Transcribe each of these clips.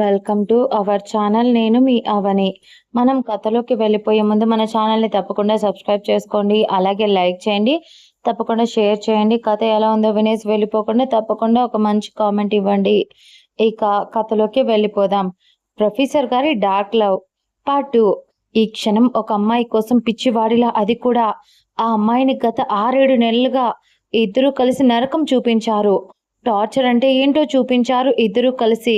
Welcome to our channel. నేను మీ అవని. మనం కథలోకి వెళ్ళిపోయే ముందు మన ఛానల్ని తప్పకుండా సబ్స్క్రైబ్ చేసుకోండి, అలాగే లైక్ చేయండి, తప్పకుండా షేర్ చేయండి. కథ ఎలా ఉందో వినేసి వెళ్ళిపోకుండా తప్పకుండా ఒక మంచి కామెంట్ ఇవ్వండి. ఇక కథలోకి వెళ్ళిపోదాం. ప్రొఫెసర్ గారి డార్క్ లవ్ పార్ట్ 2. ఈ క్షణం ఒక అమ్మాయి కోసం పిచ్చివాడిలా, అది కూడా ఆ అమ్మాయిని గత 6-7 నెలలుగా ఇద్దరూ కలిసి నరకం చూపించారు. టార్చర్ అంటే ఏంటో చూపించారు ఇద్దరూ కలిసి.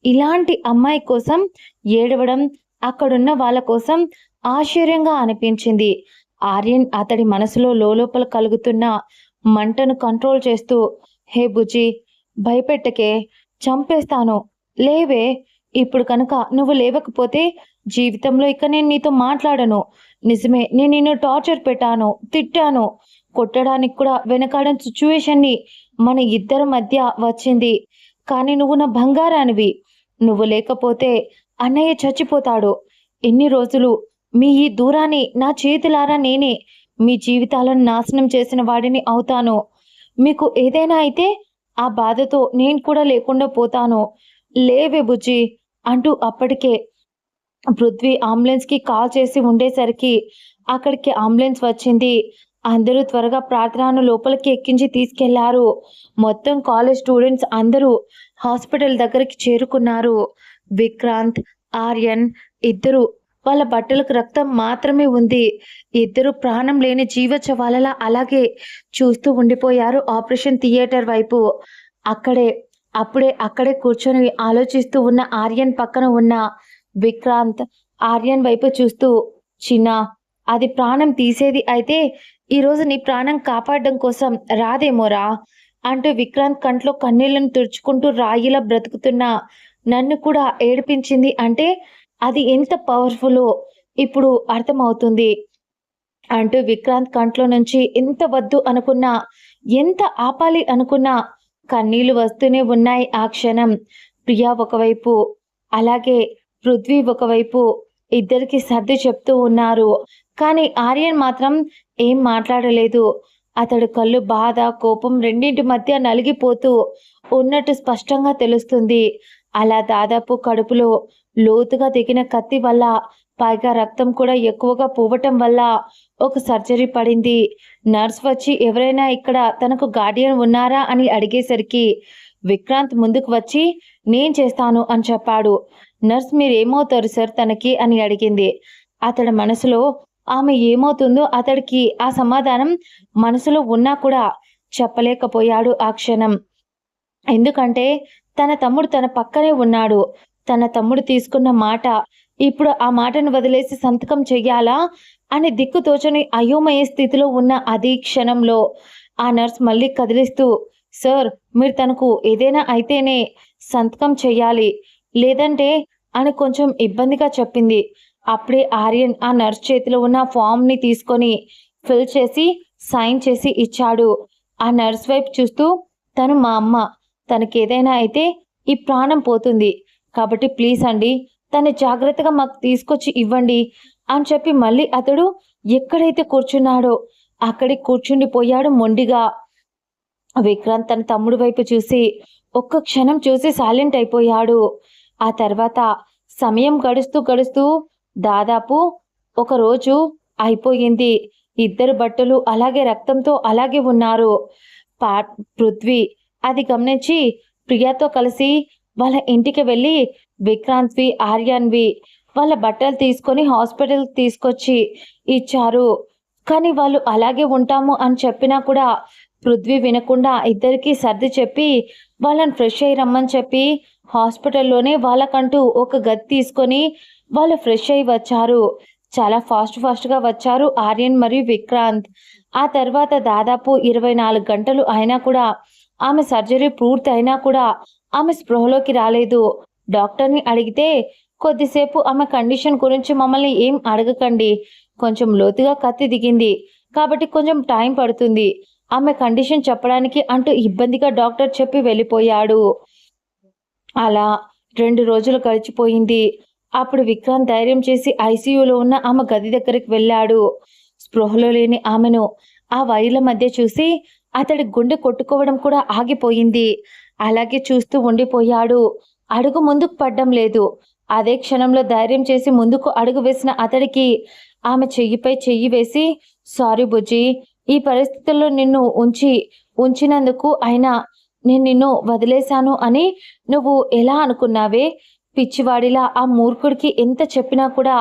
ఇలాంటి అమ్మాయి కోసం ఏడవడం అక్కడున్న వాళ్ళ కోసం ఆశ్చర్యంగా అనిపించింది. ఆర్యన్ అతడి మనసులో లోలోపల కలుగుతున్న మంటను కంట్రోల్ చేస్తూ, హే బుజ్జి, భయపెట్టకే, చంపేస్తాను, లేవే. ఇప్పుడు కనుక నువ్వు లేవకపోతే జీవితంలో ఇక నేను నీతో మాట్లాడను. నిజమే, నేను నిన్ను టార్చర్ పెట్టాను, తిట్టాను, కొట్టడానికి కూడా వెనకాడని సిచ్యువేషన్ని మన ఇద్దరి మధ్య వచ్చింది. కానీ నువ్వు నా బంగారానివి. నువ్వు లేకపోతే అన్నయ్య చచ్చిపోతాడు. ఎన్ని రోజులు మీ ఈ దూరాన్ని నా చేతులారా నేనే మీ జీవితాలను నాశనం చేసిన వాడిని అవుతాను. మీకు ఏదైనా అయితే ఆ బాధతో నేను కూడా లేకుండా పోతాను. లేవే బుజ్జి అంటూ అప్పటికే పృథ్వీ అంబులెన్స్కి కాల్ చేసి ఉండేసరికి అక్కడికి అంబులెన్స్ వచ్చింది. అందరూ త్వరగా ప్రార్థనను లోపలికి ఎక్కించి తీసుకెళ్లారు. మొత్తం కాలేజ్ స్టూడెంట్స్ అందరూ హాస్పిటల్ దగ్గరికి చేరుకున్నారు. విక్రాంత్, ఆర్యన్ ఇద్దరు, వాళ్ళ బట్టలకు రక్తం మాత్రమే ఉంది. ఇద్దరు ప్రాణం లేని జీవచవాలలా అలాగే చూస్తూ ఉండిపోయారు ఆపరేషన్ థియేటర్ వైపు. అప్పుడే కూర్చొని ఆలోచిస్తూ ఉన్న ఆర్యన్ పక్కన ఉన్న విక్రాంత్ ఆర్యన్ వైపు చూస్తూ, చిన్నా, అది ప్రాణం తీసేది అయితే ఈరోజు నీ ప్రాణం కాపాడడం కోసం రాదేమోరా అంటూ విక్రాంత్ కంట్లో కన్నీళ్లను తుడుచుకుంటూ, రాయిలా బ్రతుకుతున్న నన్ను కూడా ఏడిపించింది అంటే అది ఎంత పవర్ఫుల్లో ఇప్పుడు అర్థమవుతుంది అంటూ విక్రాంత్ కంట్లో నుంచి ఎంత వద్దు అనుకున్నా, ఎంత ఆపాలి అనుకున్నా కన్నీళ్లు వస్తూనే ఉన్నాయి ఆ క్షణం. ప్రియా ఒకవైపు, అలాగే పృథ్వీ ఒకవైపు ఇద్దరికి సర్ది చెప్తూ ఉన్నారు. కానీ ఆర్యన్ మాత్రం ఏం మాట్లాడలేదు. అతడు కళ్ళు బాధ, కోపం రెండింటి మధ్య నలిగిపోతూ ఉన్నట్టు స్పష్టంగా తెలుస్తుంది. అలా దాదాపు కడుపులో లోతుగా దిగిన కత్తి వల్ల, పైగా రక్తం కూడా ఎక్కువగా పోవటం వల్ల ఒక సర్జరీ పడింది. నర్స్ వచ్చి ఎవరైనా ఇక్కడ తనకు గార్డియన్ ఉన్నారా అని అడిగేసరికి విక్రాంత్ ముందుకు వచ్చి నేను చేస్తాను అని చెప్పాడు. నర్స్ మీరేమవుతారు సార్ తనకి అని అడిగింది. అతడి మనసులో ఆమె ఏమవుతుందో అతడికి ఆ సమాధానం మనసులో ఉన్నా కూడా చెప్పలేకపోయాడు ఆ క్షణం. ఎందుకంటే తన తమ్ముడు తన పక్కనే ఉన్నాడు. తన తమ్ముడు తీసుకున్న మాట, ఇప్పుడు ఆ మాటను వదిలేసి సంతకం చెయ్యాలా అని దిక్కుతోచని అయోమయ స్థితిలో ఉన్న అదే క్షణంలో ఆ నర్స్ మళ్ళీ కదిలిస్తూ, సార్ మీరు తనకు ఏదైనా అయితేనే సంతకం చెయ్యాలి, లేదంటే అని కొంచెం ఇబ్బందిగా చెప్పింది. అప్పుడే ఆర్యన్ ఆ నర్స్ చేతిలో ఉన్న ఫామ్ని తీసుకొని ఫిల్ చేసి సైన్ చేసి ఇచ్చాడు. ఆ నర్స్ వైపు చూస్తూ, తను మా అమ్మ, తనకేదైనా అయితే ఈ ప్రాణం పోతుంది, కాబట్టి ప్లీజ్ అండి తను జాగ్రత్తగా మాకు తీసుకొచ్చి ఇవ్వండి అని చెప్పి మళ్ళీ అతడు ఎక్కడైతే కూర్చున్నాడో అక్కడికి కూర్చుండిపోయాడు మొండిగా. విక్రాంత్ తన తమ్ముడు వైపు చూసి ఒక్క క్షణం చూసి సైలెంట్ అయిపోయాడు. ఆ తర్వాత సమయం గడుస్తూ దాదాపు ఒక రోజు అయిపోయింది. ఇద్దరు బట్టలు అలాగే రక్తంతో అలాగే ఉన్నారు. పృథ్వీ అది గమనించి ప్రియాతో కలిసి వాళ్ళ ఇంటికి వెళ్ళి విక్రాంత్వి, ఆర్యన్వి వాళ్ళ బట్టలు తీసుకొని హాస్పిటల్ తీసుకొచ్చి ఇచ్చారు. కానీ వాళ్ళు అలాగే ఉంటాము అని చెప్పినా కూడా పృథ్వీ వినకుండా ఇద్దరికి సర్ది చెప్పి వాళ్ళని ఫ్రెష్ అయ్యి రమ్మని చెప్పి హాస్పిటల్లోనే వాళ్ళకంటూ ఒక గది తీసుకొని వాళ్ళు ఫ్రెష్ అయ్యి వచ్చారు. చాలా ఫాస్ట్గా వచ్చారు ఆర్యన్ మరియు విక్రాంత్. ఆ తర్వాత దాదాపు 24 గంటలు అయినా కూడా, ఆమె సర్జరీ పూర్తి అయినా కూడా ఆమె స్పృహలోకి రాలేదు. డాక్టర్ని అడిగితే, కొద్దిసేపు ఆమె కండిషన్ గురించి మమ్మల్ని ఏం అడగకండి, కొంచెం లోతుగా కత్తి దిగింది కాబట్టి కొంచెం టైం పడుతుంది, ఆమె కండిషన్ చెప్పడానికి అంటూ ఇబ్బందిగా డాక్టర్ చెప్పి వెళ్ళిపోయాడు. అలా 2 రోజులు గడిచిపోయింది. అప్పుడు విక్రాంత్ ధైర్యం చేసి ఐసీయూలో ఉన్న ఆమె గది దగ్గరికి వెళ్ళాడు. స్పృహలో లేని ఆమెను ఆ వైర్ల మధ్య చూసి అతడి గుండె కొట్టుకోవడం కూడా ఆగిపోయింది. అలాగే చూస్తూ ఉండిపోయాడు. అడుగు ముందుకు పడ్డం లేదు. అదే క్షణంలో ధైర్యం చేసి ముందుకు అడుగు వేసిన అతడికి ఆమె చెయ్యిపై చెయ్యి వేసి, "సారీ బుజ్జి. ఈ పరిస్థితుల్లో నిన్ను ఉంచినందుకు అయినా నేను నిన్ను వదిలేశాను అని నువ్వు ఎలా అనుకున్నావే? పిచ్చివాడిలా ఆ మూర్ఖుడికి ఎంత చెప్పినా కూడా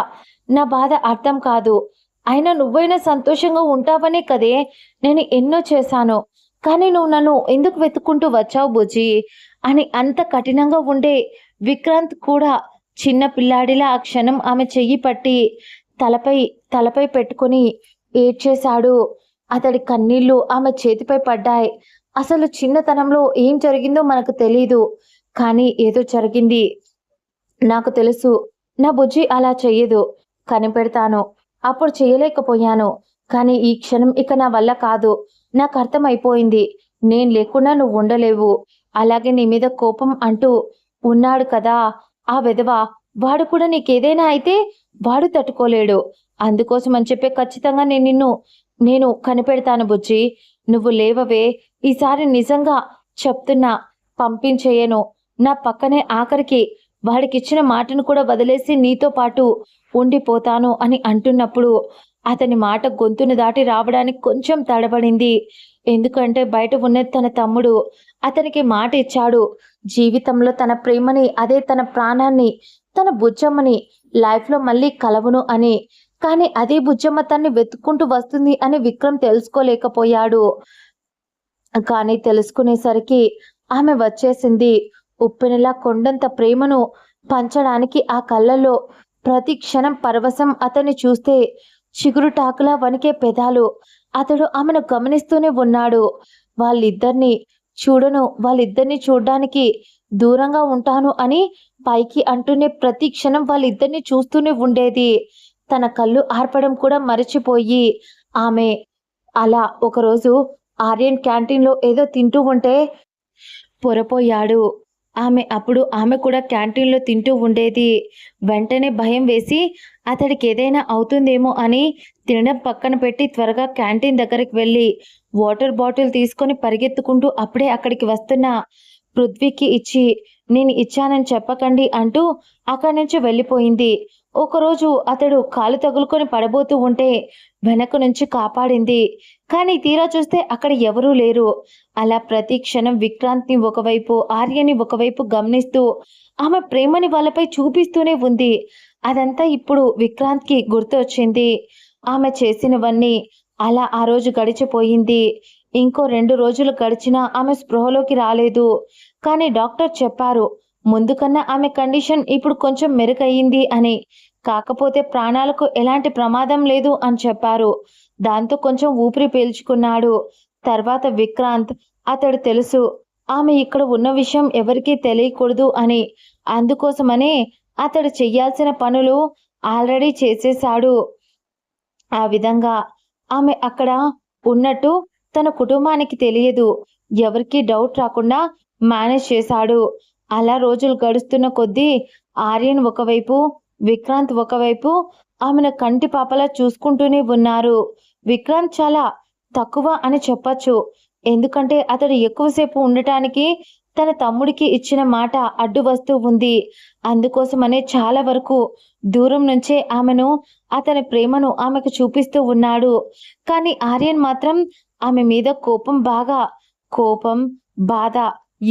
నా బాధ అర్థం కాదు. అయినా నువ్వైనా సంతోషంగా ఉంటావనే కదే నేను ఎన్నో చేశాను. కానీ నువ్వు నన్ను ఎందుకు వెతుక్కుంటూ వచ్చావు బుజ్జి" అని అంత కఠినంగా ఉండే విక్రాంత్ కూడా చిన్న పిల్లాడిలా ఆ క్షణం ఆమె చెయ్యి పట్టి తలపై తలపై పెట్టుకొని ఏడ్చేశాడు. అతడి కన్నీళ్లు ఆమె చేతిపై పడ్డాయి. అసలు చిన్నతనంలో ఏం జరిగిందో మనకు తెలీదు. కానీ ఏదో జరిగింది. నాకు తెలుసు. నా బుజ్జి అలా చెయ్యదు. కనిపెడతాను. అప్పుడు చెయ్యలేకపోయాను. కానీ ఈ క్షణం ఇక నా వల్ల కాదు. నాకర్థమైపోయింది. నేను లేకుండా నువ్వు ఉండలేవు. అలాగే నీ మీద కోపం అంటూ ఉన్నాడు కదా ఆ వెధవ. వాడు కూడా నీకేదైనా అయితే వాడు తట్టుకోలేడు. అందుకోసమని చెప్పి ఖచ్చితంగా నేను కనిపెడతాను బుజ్జి. నువ్వు లేవవే. ఈసారి నిజంగా చెప్తున్నా, పంపించేయను. నా పక్కనే ఆఖరికి వాడికిచ్చిన మాటను కూడా వదిలేసి నీతో పాటు ఉండిపోతాను అని అంటున్నప్పుడు అతని మాట గొంతును దాటి రావడానికి కొంచెం తడబడింది. ఎందుకంటే బయట ఉన్నది తన తమ్ముడు. అతనికి మాట ఇచ్చాడు. జీవితంలో తన ప్రేమని, అదే తన ప్రాణాన్ని, తన బుజ్జమ్మని లైఫ్‌లో మళ్ళీ కలవను అని. కానీ అదే బుజ్జమ్మ తన్ని వెతుక్కుంటూ వస్తుంది అని విక్రమ్ తెలుసుకోలేకపోయాడు. కానీ తెలుసుకునేసరికి ఆమె వచ్చేసింది. ఉప్పెనలా కొండంత ప్రేమను పంచడానికి ఆ కళ్ళల్లో ప్రతి క్షణం పరవశం. అతన్ని చూస్తే చిగురుటాకులా వణికే పెదాలు. అతడు ఆమెను గమనిస్తూనే ఉన్నాడు. వాళ్ళిద్దరిని చూడ్డానికి దూరంగా ఉంటాను అని పైకి అంటూనే ప్రతి క్షణం వాళ్ళిద్దరిని చూస్తూనే ఉండేది. తన కళ్ళు ఆర్పడం కూడా మరచిపోయి ఆమె అలా ఒకరోజు ఆర్యన్ క్యాంటీన్‌లో ఏదో తింటూ ఉంటే పొరపోయాడు. ఆమె కూడా క్యాంటీన్‌లో తింటూ ఉండేది. వెంటనే భయం వేసి అతడికేదైనా అవుతుందేమో అని తినడం పక్కన పెట్టి త్వరగా క్యాంటీన్ దగ్గరికి వెళ్ళి వాటర్ బాటిల్ తీసుకొని పరిగెత్తుకుంటూ అప్పుడే అక్కడికి వస్తున్న పృథ్వీకి ఇచ్చి, "నేను ఇచ్చానని చెప్పకండి" అంటూ అక్కడి నుంచి వెళ్ళిపోయింది. ఒకరోజు అతడు కాలు తగులుకొని పడబోతూ ఉంటే వెనక నుంచి కాపాడింది. కానీ తీరా చూస్తే అక్కడ ఎవరూ లేరు. అలా ప్రతి క్షణం విక్రాంత్‌ని ఒకవైపు, ఆర్యని ఒకవైపు గమనిస్తూ ఆమె ప్రేమని వాళ్ళపై చూపిస్తూనే ఉంది. అదంతా ఇప్పుడు విక్రాంత్‌కి గుర్తొచ్చింది. ఆమె చేసినవన్నీ. అలా ఆ రోజు గడిచిపోయింది. ఇంకో 2 రోజులు గడిచినా ఆమె స్పృహలోకి రాలేదు. కానీ డాక్టర్ చెప్పారు, ముందు కన్నా ఆమె కండిషన్ ఇప్పుడు కొంచెం మెరుగయింది అని. కాకపోతే ప్రాణాలకు ఎలాంటి ప్రమాదం లేదు అని చెప్పారు. దాంతో కొంచెం ఊపిరి పీల్చుకున్నాడు. తర్వాత విక్రాంత్, అతడు తెలుసు ఆమె ఇక్కడ ఉన్న విషయం ఎవరికీ తెలియకూడదు అని. అందుకోసమనే అతడు చెయ్యాల్సిన పనులు ఆల్రెడీ చేసేశాడు. ఆ విధంగా ఆమె అక్కడ ఉన్నట్టు తన కుటుంబానికి తెలియదు. ఎవరికీ డౌట్ రాకుండా మేనేజ్ చేశాడు. అలా రోజులు గడుస్తున్న కొద్దీ ఆర్యన్ ఒకవైపు, విక్రాంత్ ఒకవైపు ఆమెను కంటి పాపలా చూసుకుంటూనే ఉన్నారు. విక్రాంత్ చాలా తక్కువ అని చెప్పొచ్చు. ఎందుకంటే అతడు ఎక్కువసేపు ఉండటానికి తన తమ్ముడికి ఇచ్చిన మాట అడ్డు వస్తూ ఉంది. అందుకోసమనే చాలా వరకు దూరం నుంచే అతని ప్రేమను ఆమెకు చూపిస్తూ ఉన్నాడు. కానీ ఆర్యన్ మాత్రం ఆమె మీద కోపం, బాధ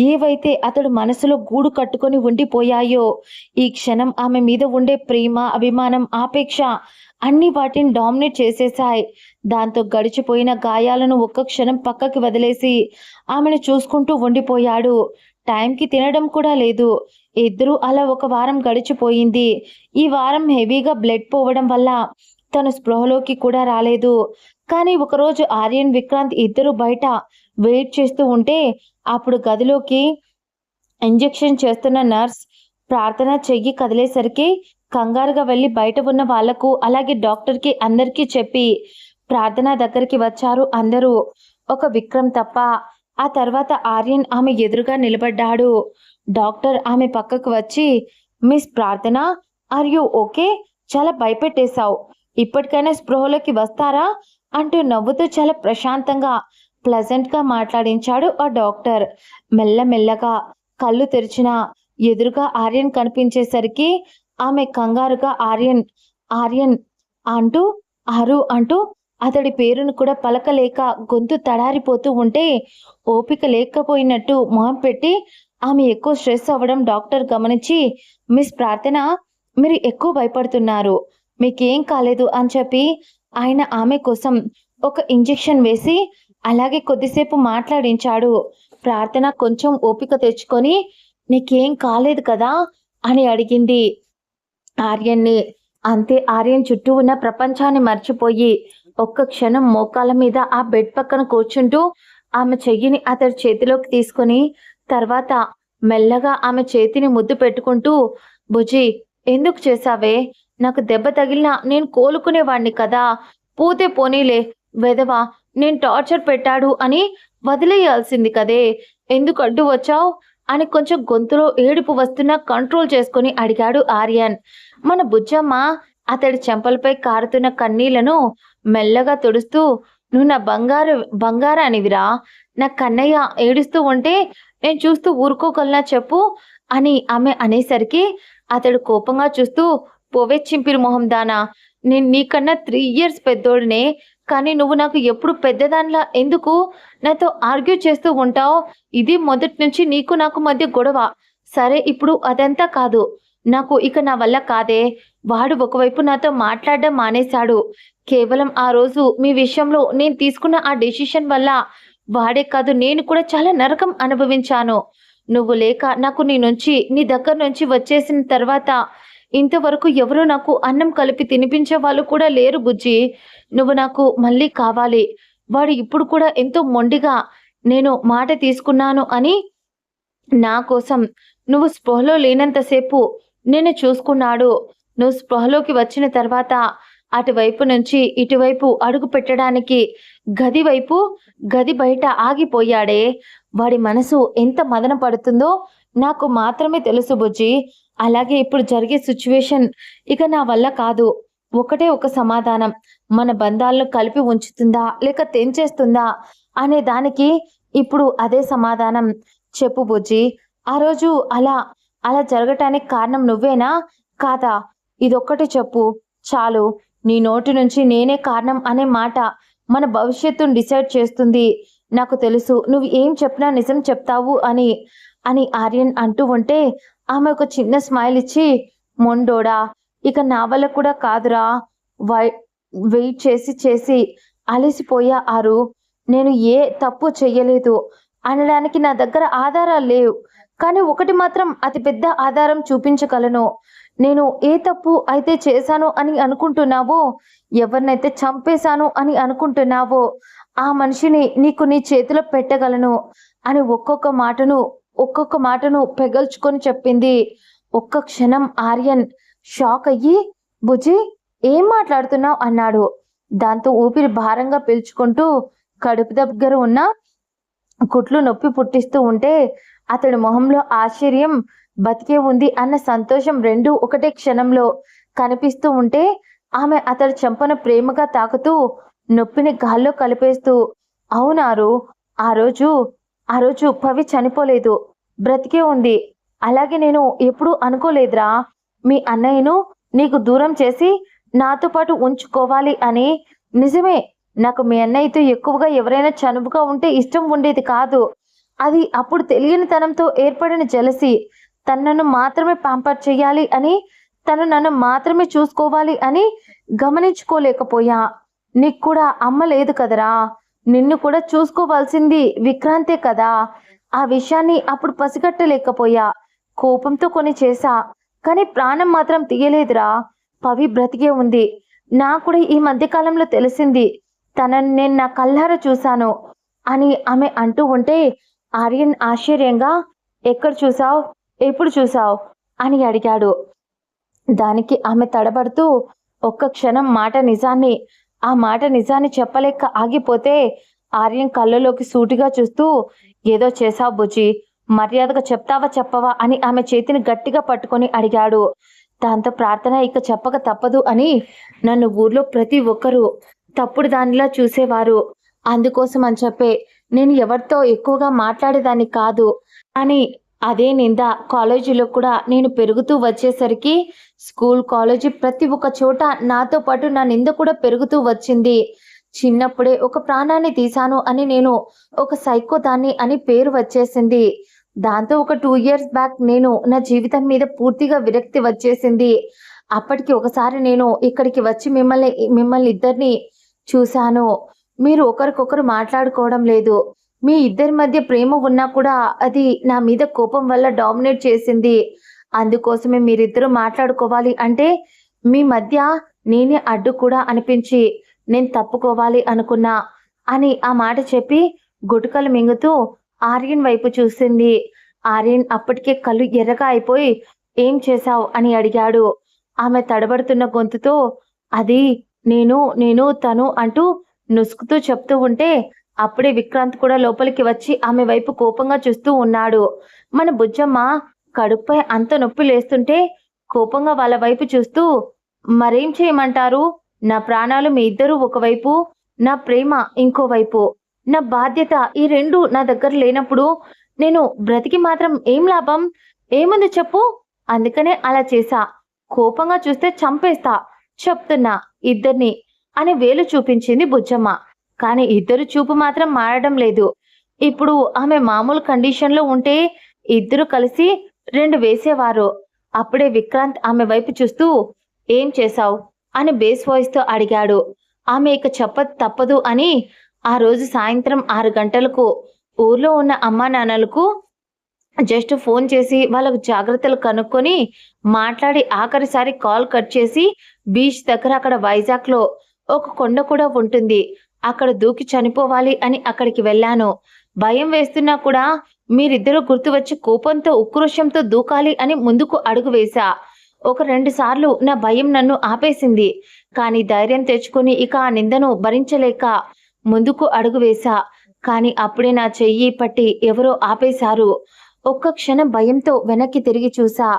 ఏవైతే అతడు మనసులో గూడు కట్టుకొని ఉండిపోయాయో, ఈ క్షణం ఆమె మీద ఉండే ప్రేమ, అభిమానం, ఆపేక్ష అన్ని వాటిని డామినేట్ చేసేశాయి. దాంతో గడిచిపోయిన గాయాలను ఒక్క క్షణం పక్కకి వదిలేసి ఆమెను చూసుకుంటూ ఉండిపోయాడు. టైంకి తినడం కూడా లేదు. ఇద్దరూ అలా ఒక వారం గడిచిపోయింది. ఈ వారం హెవీగా బ్లడ్ పోవడం వల్ల తను స్పృహలోకి కూడా రాలేదు. కానీ ఒకరోజు ఆర్యన్, విక్రాంత్ ఇద్దరు బయట వెయిట్ చేస్తూ ఉంటే అప్పుడు గదిలోకి ఇంజెక్షన్ చేస్తున్న నర్స్ ప్రార్థన చెయ్యి కదిలేసరికి కంగారుగా వెళ్ళి బయట ఉన్న వాళ్లకు, అలాగే డాక్టర్కి అందరికీ చెప్పి ప్రార్థన దగ్గరికి వచ్చారు అందరూ, ఒక విక్రమ్ తప్ప. ఆ తర్వాత ఆర్యన్ ఆమె ఎదురుగా నిలబడ్డాడు. డాక్టర్ ఆమె పక్కకు వచ్చి, "మిస్ ప్రార్థన, ఆర్ యూ ఓకే? చాలా భయపెట్టేశావు. ఇప్పటికైనా స్పృహలోకి వస్తారా?" అంటూ నవ్వుతూ చాలా ప్రశాంతంగా, ప్లెజెంట్గా మాట్లాడించాడు ఆ డాక్టర్. మెల్లమెల్లగా కళ్ళు తెరిచిన ఎదురుగా ఆర్యన్ కనిపించేసరికి ఆమె కంగారుగా ఆర్యన్ ఆర్యన్ అంటూ అంటూ అతడి పేరును కూడా పలకలేక గొంతు తడారిపోతూ ఉంటే ఓపిక లేకపోయినట్టు మొహం పెట్టి ఆమె ఎక్కువ స్ట్రెస్ అవ్వడం డాక్టర్ గమనించి, మిస్ ప్రార్థన, మీరు ఎక్కువ భయపడుతున్నారు, మీకేం కాలేదు అని చెప్పి ఆయన ఆమె కోసం ఒక ఇంజెక్షన్ వేసి అలాగే కొద్దిసేపు మాట్లాడించాడు. ప్రార్థన కొంచెం ఓపిక తెచ్చుకొని, నీకేం కాలేదు కదా అని అడిగింది ఆర్యన్ని. అంతే ఆర్యన్ చుట్టూ ఉన్న ప్రపంచాన్ని మర్చిపోయి ఒక్క క్షణం మోకాళ్ళ మీద ఆ బెడ్ పక్కన కూర్చుంటూ ఆమె చెయ్యిని అతడి చేతిలోకి తీసుకొని తర్వాత మెల్లగా ఆమె చేతిని ముద్దు పెట్టుకుంటూ, బుజ్జి, ఎందుకు చేశావే? నాకు దెబ్బ తగిలినా నేను కోలుకునేవాణ్ణి కదా, పోతే పోనీలే, వెధవ నేను టార్చర్ పెట్టాడు అని వదిలేయాల్సింది కదే, ఎందుకు అడ్డు వచ్చావు అని కొంచెం గొంతులో ఏడుపు వస్తున్నా కంట్రోల్ చేసుకుని అడిగాడు ఆర్యన్. మన బుజ్జమ్మ అతడి చెంపలపై కారుతున్న కన్నీళ్లను మెల్లగా తుడుస్తూ, నువ్వు నా బంగారానివిరా, నా కన్నయ్య ఏడుస్తూ ఉంటే నేను చూస్తూ ఊరుకోగలనా చెప్పు అని ఆమె అనేసరికి అతడు కోపంగా చూస్తూ, పోవే చింపిరి మొహం దానా, నేను నీకన్నా 3 years పెద్దోడినే, కానీ నువ్వు నాకు ఎప్పుడు పెద్దదానిలా ఎందుకు నాతో ఆర్గ్యూ చేస్తూ ఉంటావు? ఇది మొదటి నుంచి నీకు నాకు మధ్య గొడవ. సరే ఇప్పుడు అదంతా కాదు, నాకు ఇక నా వల్ల కాదే. వాడు ఒకవైపు నాతో మాట్లాడడం మానేశాడు. కేవలం ఆ రోజు మీ విషయంలో నేను తీసుకున్న ఆ డెసిషన్ వల్ల వాడే కాదు, నేను కూడా చాలా నరకం అనుభవించాను. నువ్వు లేక నాకు నీ దగ్గర నుంచి వచ్చేసిన తర్వాత ఇంతవరకు ఎవరూ నాకు అన్నం కలిపి తినిపించే వాళ్ళు కూడా లేరు బుజ్జి. నువ్వు నాకు మళ్ళీ కావాలి. వాడు ఇప్పుడు కూడా ఎంతో మొండిగా నేను మాట తీసుకున్నాను అని నా కోసం నువ్వు స్పృహలో లేనంతసేపు నేను చూసుకున్నాడు. నువ్వు స్పృహలోకి వచ్చిన తర్వాత అటువైపు నుంచి ఇటువైపు అడుగు పెట్టడానికి గది బయట ఆగిపోయాడే. వాడి మనసు ఎంత మదన పడుతుందో నాకు మాత్రమే తెలుసు బుజ్జి. అలాగే ఇప్పుడు జరిగే సిచ్యువేషన్ ఇక నా వల్ల కాదు. ఒకటే ఒక సమాధానం, మన బంధాలను కలిపి ఉంచుతుందా లేక తెంచేస్తుందా అనే దానికి ఇప్పుడు అదే సమాధానం. చెప్పు బుజ్జి, ఆ రోజు అలా అలా జరగటానికి కారణం నువ్వేనా కాదా? ఇదొక్కటి చెప్పు చాలు. నీ నోటి నుంచి నేనే కారణం అనే మాట మన భవిష్యత్తును డిసైడ్ చేస్తుంది. నాకు తెలుసు నువ్వు ఏం చెప్పినా నిజం చెప్తావు అని అని ఆర్యన్ అంటూ ఉంటే ఆమె ఒక చిన్న స్మైల్ ఇచ్చి, మొండోడా, ఇక నా వల్ల కూడా కాదురా, వెయిట్ చేసి చేసి అలసిపోయా ఆరు. నేను ఏ తప్పు చెయ్యలేదు అనడానికి నా దగ్గర ఆధారాలు లేవు, కానీ ఒకటి మాత్రం అతిపెద్ద ఆధారం చూపించగలను. నేను ఏ తప్పు అయితే చేశాను అని అనుకుంటున్నావో, ఎవరినైతే చంపేశాను అని అనుకుంటున్నావో ఆ మనిషిని నీకు నీ చేతిలో పెట్టగలను అని ఒక్కొక్క మాటను పెగల్చుకొని చెప్పింది. ఒక్క క్షణం ఆర్యన్ షాక్ అయ్యి, బుజ్జి, ఏం మాట్లాడుతున్నావు అన్నాడు. దాంతో ఊపిరి భారంగా పీల్చుకుంటూ కడుపు దగ్గర ఉన్న కుట్లు నొప్పి పుట్టిస్తూ ఉంటే అతడి మొహంలో ఆశ్చర్యం, బతికే ఉంది అన్న సంతోషం రెండూ ఒకటే క్షణంలో కనిపిస్తూ ఉంటే ఆమె అతడి చెంపను ప్రేమగా తాకుతూ నొప్పిని గాల్లో కలిపేస్తూ, అవునారు, ఆ రోజు పవి చనిపోలేదు, బ్రతికే ఉంది. అలాగే నేను ఎప్పుడూ అనుకోలేదురా మీ అన్నయ్యను నీకు దూరం చేసి నాతో పాటు ఉంచుకోవాలి అని. నిజమే, నాకు మీ అన్నయ్యతో ఎక్కువగా ఎవరైనా చనువుగా ఉంటే ఇష్టం ఉండేది కాదు. అది అప్పుడు తెలియని తనంతో ఏర్పడిన జలసి. తను నన్ను మాత్రమే ప్యాంపర్ చేయాలి అని, తను నన్ను మాత్రమే చూసుకోవాలి అని గమనించుకోలేకపోయా. నీకు కూడా అమ్మ లేదు కదరా, నిన్ను కూడా చూసుకోవాల్సింది విక్రాంతే కదా. ఆ విషయాన్ని అప్పుడు పసిగట్టలేకపోయా. కోపంతో కొన్ని చేశా, కానీ ప్రాణం మాత్రం తీయలేదురా. పవి బ్రతికే ఉంది. నా కూడా ఈ మధ్యకాలంలో తెలిసింది. తనని నేను నా కళ్ళారా చూశాను అని ఆమె అంటూ ఉంటే ఆర్యన్ ఆశ్చర్యంగా, ఎక్కడ చూసావు, ఎప్పుడు చూసావు అని అడిగాడు. దానికి ఆమె తడబడుతూ ఒక్క క్షణం ఆ మాట నిజాన్ని చెప్పలేక ఆగిపోతే ఆర్యన్ కళ్ళలోకి సూటిగా చూస్తూ, ఏదో చేసావు బుజ్జి, మర్యాదగా చెప్తావా చెప్పవా అని ఆమె చేతిని గట్టిగా పట్టుకొని అడిగాడు. దాంతో ప్రార్థన ఇక చెప్పక తప్పదు అని, నన్ను ఊర్లో ప్రతి ఒక్కరూ తప్పుడు దానిలా చూసేవారు. అందుకోసం అని చెప్పే నేను ఎవరితో ఎక్కువగా మాట్లాడేదాన్ని కాదు అని అదే నింద కాలేజీలో కూడా నేను పెరుగుతూ వచ్చేసరికి స్కూల్, కాలేజీ ప్రతి ఒక్క చోట నాతో పాటు నా నింద కూడా పెరుగుతూ వచ్చింది. చిన్నప్పుడే ఒక ప్రాణాన్ని తీశాను అని నేను ఒక సైకో దాన్ని అని పేరు వచ్చేసింది. దాంతో ఒక 2 ఇయర్స్ బ్యాక్ నేను నా జీవితం మీద పూర్తిగా విరక్తి వచ్చేసింది. అప్పటికి ఒకసారి నేను ఇక్కడికి వచ్చి మిమ్మల్ని ఇద్దరిని చూశాను. మీరు ఒకరికొకరు మాట్లాడుకోవడం లేదు. మీ ఇద్దరి మధ్య ప్రేమ ఉన్నా కూడా అది నా మీద కోపం వల్ల డామినేట్ చేసింది. అందుకోసమే మీరిద్దరూ మాట్లాడుకోవాలి అంటే మీ మధ్య నేనే అడ్డు కూడా అనిపించి నేను తప్పుకోవాలి అనుకున్నా అని ఆ మాట చెప్పి గుటకలు మింగుతూ ఆర్యన్ వైపు చూసింది. ఆర్యన్ అప్పటికే కళ్ళు ఎర్రగా అయిపోయి ఏం చేశావు అని అడిగాడు. ఆమె తడబడుతున్న గొంతుతో అది నేను నేను తను అంటూ నుసుకుతూ చెప్తూ ఉంటే అప్పుడే విక్రాంత్ కూడా లోపలికి వచ్చి ఆమె వైపు కోపంగా చూస్తూ ఉన్నాడు. మన బుజ్జమ్మ కడుపుపై అంత నొప్పి లేస్తుంటే కోపంగా వాళ్ళ వైపు చూస్తూ మరేం చేయమంటారు? నా ప్రాణాలు మీ ఇద్దరూ ఒకవైపు, నా ప్రేమ ఇంకోవైపు, నా బాధ్యత ఈ రెండు నా దగ్గర లేనప్పుడు నేను బ్రతికి మాత్రం ఏం లాభం? ఏముంది చెప్పు? అందుకనే అలా చేశా. కోపంగా చూస్తే చంపేస్తా. చెప్తున్నా ఇద్దరిని అని వేలు చూపించింది బుజ్జమ్మ. కానీ ఇద్దరు చూపు మాత్రం మారడం లేదు. ఇప్పుడు ఆమె మామూలు కండిషన్లో ఉంటే ఇద్దరు కలిసి 2 వేసేవారు. అప్పుడే విక్రాంత్ ఆమె వైపు చూస్తూ ఏం చేశావు అని బేస్ వాయిస్తో అడిగాడు. ఆమె ఇక తప్పదు అని ఆ రోజు సాయంత్రం 6 గంటలకు ఊర్లో ఉన్న అమ్మా నాన్నలకు జస్ట్ ఫోన్ చేసి వాళ్ళకు జాగ్రత్తలు కనుక్కొని మాట్లాడి ఆఖరిసారి కాల్ కట్ చేసి బీచ్ దగ్గర అక్కడ వైజాగ్లో ఒక కొండ కూడా ఉంటుంది. అక్కడ దూకి చనిపోవాలి అని అక్కడికి వెళ్ళాను. భయం వేస్తున్నా కూడా మీరిద్దరూ గుర్తు వచ్చి కోపంతో ఉక్రోషంతో దూకాలి అని ముందుకు అడుగు వేశా. ఒక 2 సార్లు నా భయం నన్ను ఆపేసింది. కానీ ధైర్యం తెచ్చుకొని ఇక ఆ నిందను భరించలేక ముందుకు అడుగు వేశా. కానీ అప్పుడే నా చెయ్యి పట్టి ఎవరో ఆపేశారు. ఒక్క క్షణం భయంతో వెనక్కి తిరిగి చూసా.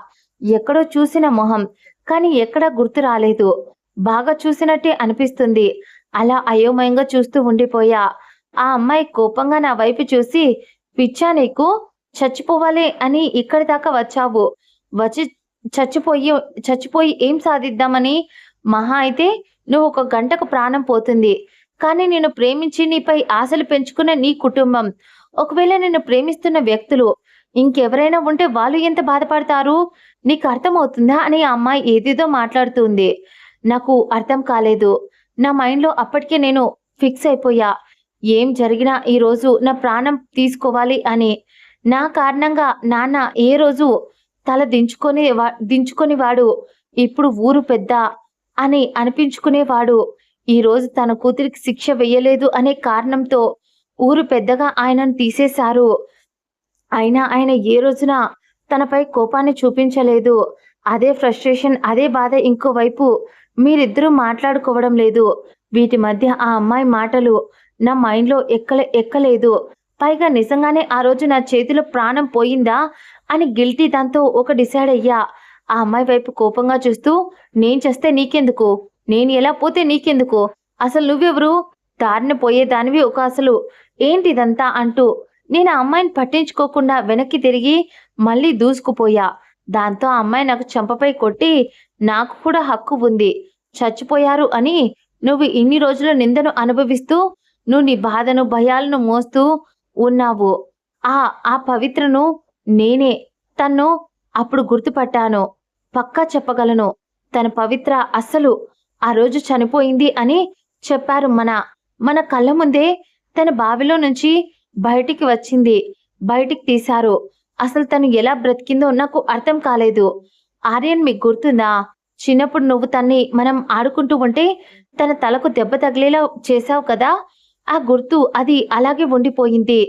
ఎక్కడో చూసిన మొహం, కానీ ఎక్కడా గుర్తు రాలేదు. బాగా చూసినట్టే అనిపిస్తుంది. అలా అయోమయంగా చూస్తూ ఉండిపోయా. ఆ అమ్మాయి కోపంగా నా వైపు చూసి పిచ్చా నీకు? చచ్చిపోవాలి అని ఇక్కడి దాకా వచ్చావు. వచ్చి చచ్చిపోయి ఏం సాధిద్దామని? మహా అయితే నువ్వు 1 గంటకు ప్రాణం పోతుంది. కానీ నేను ప్రేమించి నీపై ఆశలు పెంచుకున్న నీ కుటుంబం, ఒకవేళ నిన్ను ప్రేమిస్తున్న వ్యక్తులు ఇంకెవరైనా ఉంటే వాళ్ళు ఎంత బాధపడతారు? నీకు అర్థమవుతుందా అని ఆ అమ్మాయి ఏదేదో మాట్లాడుతుంది. నాకు అర్థం కాలేదు. నా మైండ్లో అప్పటికే నేను ఫిక్స్ అయిపోయా. ఏం జరిగినా ఈరోజు నా ప్రాణం తీసుకోవాలి అని. నా కారణంగా నాన్న ఏ రోజు తల దించుకొనివాడు. ఇప్పుడు ఊరు పెద్ద అని అనిపించుకునేవాడు. ఈరోజు తన కూతురికి శిక్ష వెయ్యలేదు అనే కారణంతో ఊరు పెద్దగా ఆయనను తీసేశారు. అయినా ఆయన ఏ రోజున తనపై కోపాన్ని చూపించలేదు. అదే ఫ్రస్ట్రేషన్, అదే బాధ ఇంకోవైపు. మీరిద్దరూ మాట్లాడుకోవడం లేదు. వీటి మధ్య ఆ అమ్మాయి మాటలు నా మైండ్లో ఎక్కలేదు. పైగా నిజంగానే ఆ రోజు నా చేతిలో ప్రాణం పోయిందా అని గిల్టీ దాంతో ఒక డిసైడ్ అయ్యా. ఆ అమ్మాయి వైపు కోపంగా చూస్తూ నేను చేస్తే నీకెందుకు? నేను ఎలా పోతే నీకెందుకు? అసలు నువ్వెవరు? దారిన పోయేదానివి ఒక అసలు ఏంటిదంతా అంటూ నేను ఆ అమ్మాయిని పట్టించుకోకుండా వెనక్కి తిరిగి మళ్ళీ దూసుకుపోయా. దాంతో ఆ అమ్మాయి నాకు చెంపపై కొట్టి నాకు కూడా హక్కు ఉంది, చచ్చిపోయారు అని నువ్వు ఇన్ని రోజుల నిందను అనుభవిస్తూ నువ్వు నీ బాధను భయాలను మోస్తూ ఉన్నావు. ఆ పవిత్రను నేనే. తన్ను అప్పుడు గుర్తుపట్టాను. పక్కా చెప్పగలను. తన పవిత్ర అస్సలు ఆ రోజు చనిపోయింది అని చెప్పారు. మన కళ్ళ ముందే తన బావిలో నుంచి బయటికి వచ్చింది. బయటికి తీశారు. అసలు తను ఎలా బ్రతికిందో నాకు అర్థం కాలేదు. ఆర్యన్ మీకు గుర్తుందా? చిన్నప్పుడు నువ్వు మనం ఆడుకుంటూ ఉంటే తన తలకు దెబ్బ తగిలేలా చేశావు కదా? ఆ గుర్తు అది అలాగే ఉండిపోయింది.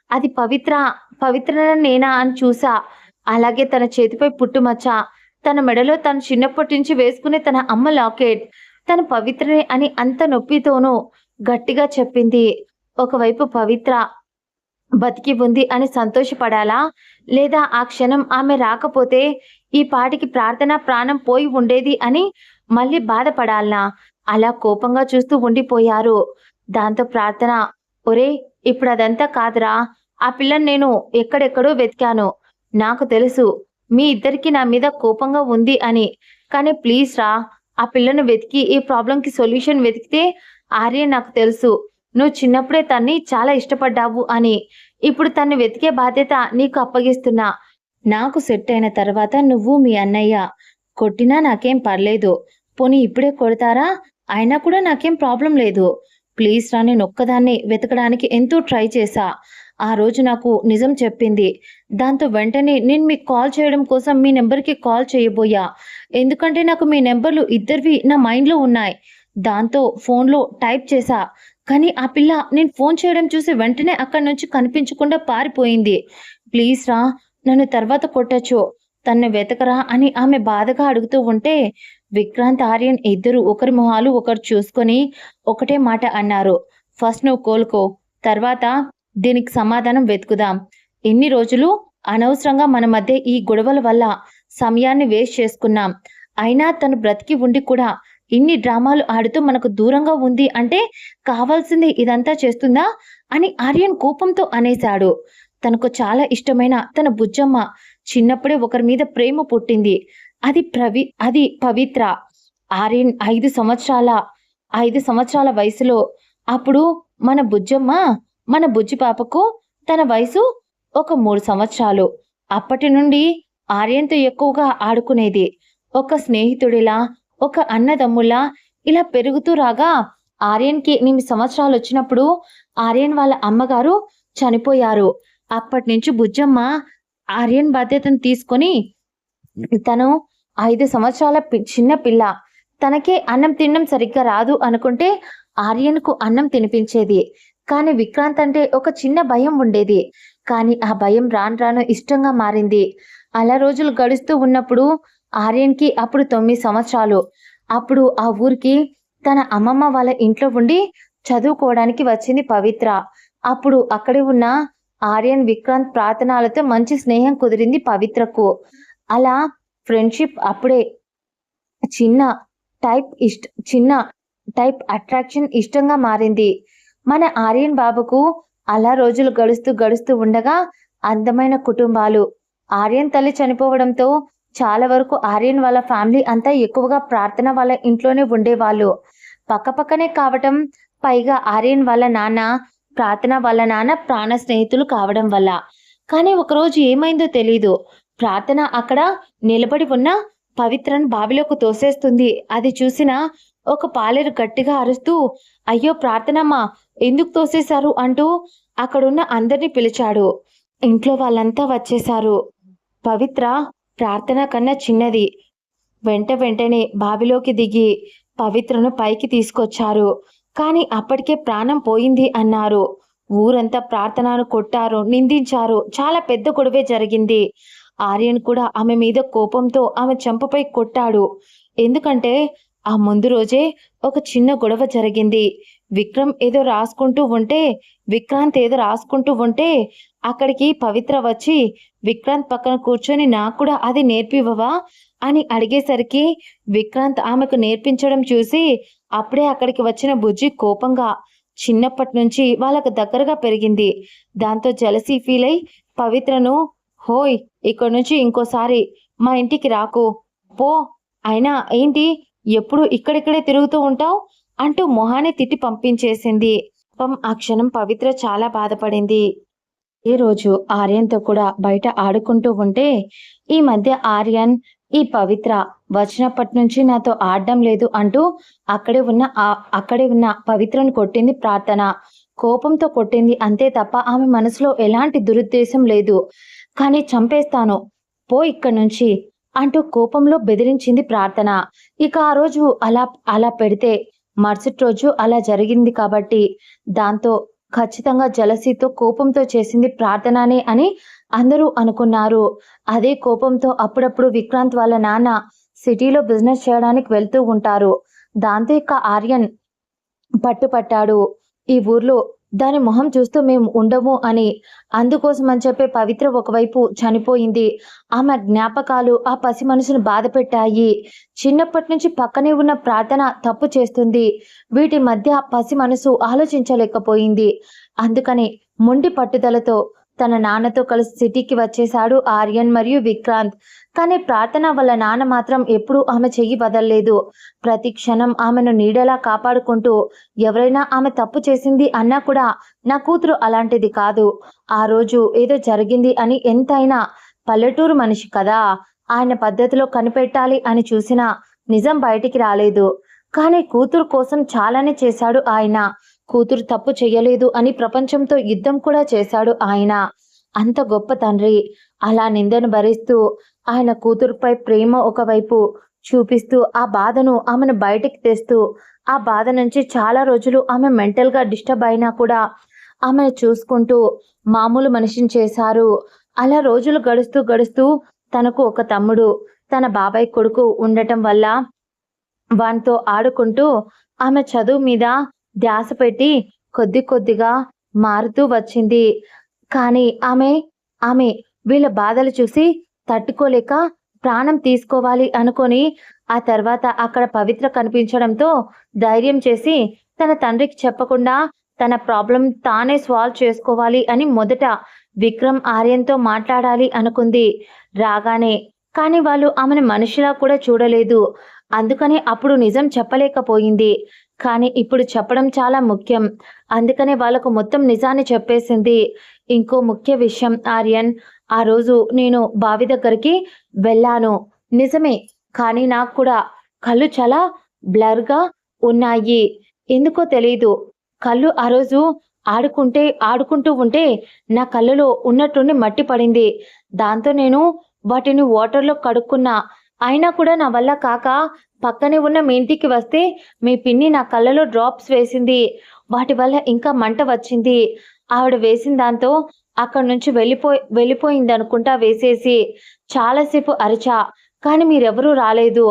అది పవిత్ర నేనా అని చూసా. అలాగే తన చేతిపై పుట్టుమచ్చ, తన మెడలో తను చిన్నప్పటి నుంచి వేసుకునే తన అమ్మ లాకెట్, తన పవిత్రనే అని అంత నొప్పితోనూ గట్టిగా చెప్పింది. ఒకవైపు పవిత్ర బతికి ఉంది అని సంతోషపడాలా, లేదా ఆ క్షణం ఆమె రాకపోతే ఈ పాటికి ప్రార్థన ప్రాణం పోయి ఉండేది అని మళ్ళీ బాధపడాలనా? అలా కోపంగా చూస్తూ ఉండిపోయారు. దాంతో ప్రార్థన, ఒరే ఇప్పుడు అదంతా కాదురా, ఆ పిల్లని నేను ఎక్కడెక్కడో వెతికాను. నాకు తెలుసు మీ ఇద్దరికి నా మీద కోపంగా ఉంది అని. కానీ ప్లీజ్ రా, ఆ పిల్లను వెతికి ఈ ప్రాబ్లంకి సొల్యూషన్ వెతికితే ఆర్యన్ నాకు తెలుసు. నువ్వు చిన్నప్పుడే తన్ని చాలా ఇష్టపడ్డావు అని. ఇప్పుడు తన్ని వెతికే బాధ్యత నీకు అప్పగిస్తున్నా. నాకు సెట్ అయిన తర్వాత నువ్వు మీ అన్నయ్య కొట్టినా నాకేం పర్లేదు. పోనీ ఇప్పుడే కొడతారా? అయినా కూడా నాకేం ప్రాబ్లం లేదు. ప్లీజ్ రా, నేను ఒక్కదాన్ని వెతకడానికి ఎంతో ట్రై చేశా. ఆ రోజు నాకు నిజం చెప్పింది. దాంతో వెంటనే నేను మీకు కాల్ చేయడం కోసం మీ నెంబర్‌కి కాల్ చేయబోయా. ఎందుకంటే నాకు మీ నెంబర్‌లు ఇద్దరివి నా మైండ్‌లో ఉన్నాయి. దాంతో ఫోన్‌లో టైప్ చేశా. కానీ ఆ పిల్ల నేను ఫోన్ చేయడం చూసి వెంటనే అక్కడి నుంచి కనిపించకుండా పారిపోయింది. ప్లీజ్ రా, నన్ను తర్వాత కొట్టొచ్చు. తన్ను వెతకరా అని ఆమె బాధగా అడుగుతూ ఉంటే విక్రాంత్, ఆర్యన్ ఇద్దరు ఒకరి మొహాలు ఒకరు చూసుకొని ఒకటే మాట అన్నారు. ఫస్ట్ నువ్వు కోలుకో. తర్వాత దీనికి సమాధానం వెతుకుదాం. ఎన్ని రోజులు అనవసరంగా మన మధ్య ఈ గొడవల వల్ల సమయాన్ని వేస్ట్ చేసుకున్నాం. అయినా తను బ్రతికి ఉండి కూడా ఇన్ని డ్రామాలు ఆడుతూ మనకు దూరంగా ఉంది అంటే కావాల్సింది ఇదంతా చేస్తుందా అని ఆర్యన్ కోపంతో అనేశాడు. తనకు చాలా ఇష్టమైన తన బుజ్జమ్మ చిన్నప్పుడే ఒకరి మీద ప్రేమ పుట్టింది. అది పవిత్ర. ఆర్యన్ 5 సంవత్సరాల వయసులో. అప్పుడు మన బుజ్జమ్మ, మన బుజ్జి పాపకు తన వయసు ఒక 3 సంవత్సరాలు. అప్పటి నుండి ఆర్యన్‌తో ఎక్కువగా ఆడుకునేది. ఒక స్నేహితుడిలా, ఒక అన్నదమ్ములా ఇలా పెరుగుతూ రాగా ఆర్యన్‌కి 8 సంవత్సరాలొచ్చినప్పుడు ఆర్యన్ వాళ్ళ అమ్మగారు చనిపోయారు. అప్పటినుంచి బుజ్జమ్మ ఆర్యన్ బాధ్యతను తీసుకొని తను 5 సంవత్సరాల చిన్న పిల్ల. తనకే అన్నం తినడం సరిగ్గా రాదు అనుకుంటే ఆర్యన్‌కు అన్నం తినిపించేది. కానీ విక్రాంత్ అంటే ఒక చిన్న భయం ఉండేది. కానీ ఆ భయం రాను రాను ఇష్టంగా మారింది. అలా రోజులు గడుస్తూ ఉన్నప్పుడు ఆర్యన్‌కి అప్పుడు 9 సంవత్సరాలు. అప్పుడు ఆ ఊరికి తన అమ్మమ్మ వాళ్ళ ఇంట్లో ఉండి చదువుకోవడానికి వచ్చింది పవిత్ర. అప్పుడు అక్కడే ఉన్న ఆర్యన్, విక్రాంత్ ప్రార్థనలతో మంచి స్నేహం కుదిరింది పవిత్రకు. అలా ఫ్రెండ్‌షిప్ అప్పుడే చిన్న చిన్న టైప్ అట్రాక్షన్ ఇష్టంగా మారింది. మన ఆర్యన్ బాబుకు అలా రోజులు గడుస్తూ ఉండగా అందమైన కుటుంబాలు. ఆర్యన్ తల్లి చనిపోవడంతో చాలా వరకు ఆర్యన్ వాళ్ళ ఫ్యామిలీ అంతా ఎక్కువగా ప్రార్థన వాళ్ళ ఇంట్లోనే ఉండేవాళ్ళు. పక్కపక్కనే కావటం, పైగా ఆర్యన్ వాళ్ళ నాన్న, ప్రార్థన వాళ్ళ నాన్న ప్రాణ స్నేహితులు కావడం వల్ల. కానీ ఒకరోజు ఏమైందో తెలీదు. ప్రార్థన అక్కడ నిలబడి ఉన్న పవిత్రను బావిలోకి తోసేస్తుంది. అది చూసిన ఒక పాలేరు గట్టిగా అరుస్తూ, అయ్యో ప్రార్థనమ్మ, ఎందుకు తోసేశారు అంటూ అక్కడున్న అందరినీ పిలిచాడు. ఇంట్లో వాళ్ళంతా వచ్చేశారు. పవిత్ర ప్రార్థన కన్నా చిన్నది. వెంటనే బావిలోకి దిగి పవిత్రను పైకి తీసుకొచ్చారు. కానీ అప్పటికే ప్రాణం పోయింది అన్నారు. ఊరంతా ప్రార్థనను కొట్టారు, నిందించారు. చాలా పెద్ద గొడవే జరిగింది. ఆర్యన్ కూడా ఆమె మీద కోపంతో ఆమె చెంపపై కొట్టాడు. ఎందుకంటే ఆ ముందు రోజే ఒక చిన్న గొడవ జరిగింది. విక్రాంత్ ఏదో రాసుకుంటూ ఉంటే అక్కడికి పవిత్ర వచ్చి విక్రాంత్ పక్కన కూర్చొని నాకు కూడా అది నేర్పివ్వవా అని అడిగేసరికి విక్రాంత్ ఆమెకు నేర్పించడం చూసి అప్పుడే అక్కడికి వచ్చిన బుజ్జి కోపంగా చిన్నప్పటి నుంచి వాళ్ళకు దగ్గరగా పెరిగింది. దాంతో జలసీ ఫీల్ అయి పవిత్రను, హోయ్, ఇక్కడి నుంచి ఇంకోసారి మా ఇంటికి రాకు, పో, అయినా ఏంటి ఎప్పుడు ఇక్కడిక్కడే తిరుగుతూ ఉంటావు అంటూ మొహాన్ని తిట్టి పంపించేసింది. ఆ క్షణం పవిత్ర చాలా బాధపడింది. ఏ రోజు ఆర్యన్తో కూడా బయట ఆడుకుంటూ ఉంటే ఈ మధ్య ఆర్యన్ ఈ పవిత్ర వచ్చినప్పటి నుంచి నాతో ఆడడం లేదు అంటూ అక్కడే ఉన్న పవిత్రను కొట్టింది ప్రార్థన. కోపంతో కొట్టింది అంతే తప్ప ఆమె మనసులో ఎలాంటి దురుద్దేశం లేదు. కానీ చంపేస్తాను, పో ఇక్కడి నుంచి అంటూ కోపంలో బెదిరించింది ప్రార్థన. ఇక ఆ రోజు అలా పెడితే మరుసటి రోజు అలా జరిగింది కాబట్టి దాంతో ఖచ్చితంగా జలసీతో కోపంతో చేసింది ప్రార్థననే అని అందరూ అనుకున్నారు. అదే కోపంతో అప్పుడప్పుడు విక్రాంత్ వాళ్ళ నాన్న సిటీలో బిజినెస్ చేయడానికి వెళ్తూ ఉంటారు. దాంతో ఇక ఆర్యన్ పట్టుపట్టాడు. ఈ ఊర్లో దాని మొహం చూస్తూ మేము ఉండము అని. అందుకోసం అని చెప్పే పవిత్ర ఒకవైపు చనిపోయింది. ఆమె జ్ఞాపకాలు ఆ పసి మనసును బాధ పెట్టాయి. చిన్నప్పటి నుంచి పక్కనే ఉన్న ప్రార్థన తప్పు చేస్తుంది. వీటి మధ్య పసి మనసు ఆలోచించలేకపోయింది. అందుకని మొండి పట్టుదలతో తన నాన్నతో కలిసి సిటీకి వచ్చేశాడు ఆర్యన్ మరియు విక్రాంత్. కానీ ప్రార్థన వాళ్ళ నాన్న మాత్రం ఎప్పుడూ ఆమె చెయ్యి వదల్లేదు. ప్రతి క్షణం ఆమెను నీడలా కాపాడుకుంటూ, ఎవరైనా ఆమె తప్పు చేసింది అన్నా కూడా నా కూతురు అలాంటిది కాదు, ఆ రోజు ఏదో జరిగింది అని ఎంతైనా పల్లెటూరు మనిషి కదా, ఆయన పద్ధతిలో కనిపెట్టాలి అని చూసినా నిజం బయటికి రాలేదు. కానీ కూతురు కోసం చాలానే చేశాడు ఆయన. కూతురు తప్పు చెయ్యలేదు అని ప్రపంచంతో యుద్ధం కూడా చేశాడు ఆయన. అంత గొప్ప తండ్రి. అలా నిందను భరిస్తూ ఆయన కూతురుపై ప్రేమ ఒకవైపు చూపిస్తూ ఆ బాధను ఆమెను బయటికి తెస్తూ, ఆ బాధ నుంచి చాలా రోజులు ఆమె మెంటల్గా డిస్టర్బ్ అయినా కూడా ఆమెను చూసుకుంటూ మామూలు మనిషిని చేశారు. అలా రోజులు గడుస్తూ గడుస్తూ తనకు ఒక తమ్ముడు, తన బాబాయ్ కొడుకు ఉండటం వల్ల వానితో ఆడుకుంటూ ఆమె చదువు మీద ధ్యాస పెట్టి కొద్ది కొద్దిగా మారుతూ వచ్చింది. కానీ ఆమె వీళ్ళ బాధలు చూసి తట్టుకోలేక ప్రాణం తీసుకోవాలి అనుకొని, ఆ తర్వాత అక్కడ పవిత్ర కనిపించడంతో ధైర్యం చేసి తన తండ్రికి చెప్పకుండా తన ప్రాబ్లం తానే సాల్వ్ చేసుకోవాలి అని మొదట విక్రమ్ ఆర్యన్తో మాట్లాడాలి అనుకుంది రాగానే. కానీ వాళ్ళు ఆమెను మనిషిలా కూడా చూడలేదు. అందుకనే అప్పుడు నిజం చెప్పలేకపోయింది. కానీ ఇప్పుడు చెప్పడం చాలా ముఖ్యం. అందుకనే వాళ్ళకు మొత్తం నిజాన్ని చెప్పేసింది. ఇంకో ముఖ్య విషయం ఆర్యన్, ఆ రోజు నేను బావి దగ్గరికి వెళ్ళాను నిజమే, కానీ నాకు కూడా కళ్ళు చాలా బ్లర్గా ఉన్నాయి. ఎందుకో తెలీదు. కళ్ళు ఆ రోజు ఆడుకుంటూ ఉంటే నా కళ్ళలో ఉన్నట్టుండి మట్టి పడింది. దాంతో నేను వాటిని వాటర్లో కడుక్కున్నా. అయినా కూడా నా వల్ల కాక పక్కనే ఉన్న మీ ఇంటికి వస్తే మీ పిన్ని నా కళ్ళలో డ్రాప్స్ వేసింది. వాటి వల్ల ఇంకా మంట వచ్చింది. ఆవిడ వేసిన దాంతో అక్కడి నుంచి వెళ్ళిపోయిందనుకుంటా వేసేసి. చాలాసేపు అరిచా, కానీ మీరెవరూ రాలేదు.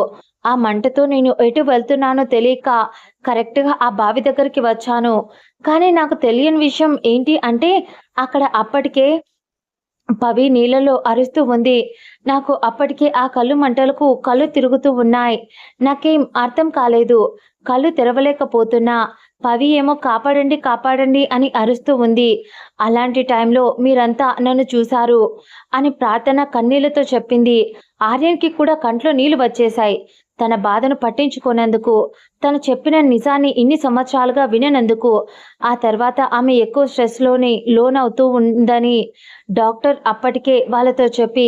ఆ మంటతో నేను ఎటు వెళ్తున్నానో తెలియక కరెక్ట్గా ఆ బావి దగ్గరికి వచ్చాను. కానీ నాకు తెలియని విషయం ఏంటి అంటే, అక్కడ అప్పటికే పవి నీళ్ళలో అరుస్తూ ఉంది. నాకు అప్పటికే ఆ కళ్ళు మంటలకు కళ్ళు తిరుగుతూ ఉన్నాయి. నాకేం అర్థం కాలేదు. కళ్ళు తెరవలేకపోతున్నా. పవి ఏమో కాపాడండి కాపాడండి అని అరుస్తూ ఉంది. అలాంటి టైంలో మీరంతా నన్ను చూశారు అని ప్రార్థన కన్నీళ్లతో చెప్పింది. ఆర్యన్కి కూడా కంట్లో నీళ్లు వచ్చేశాయి. తన బాధను పట్టించుకోనందుకు, తను చెప్పిన నిజాన్ని ఇన్ని సంవత్సరాలుగా విననందుకు. ఆ తర్వాత ఆమె ఎక్కువ స్ట్రెస్లోని లోనవుతూ ఉందని డాక్టర్ అప్పటికే వాళ్ళతో చెప్పి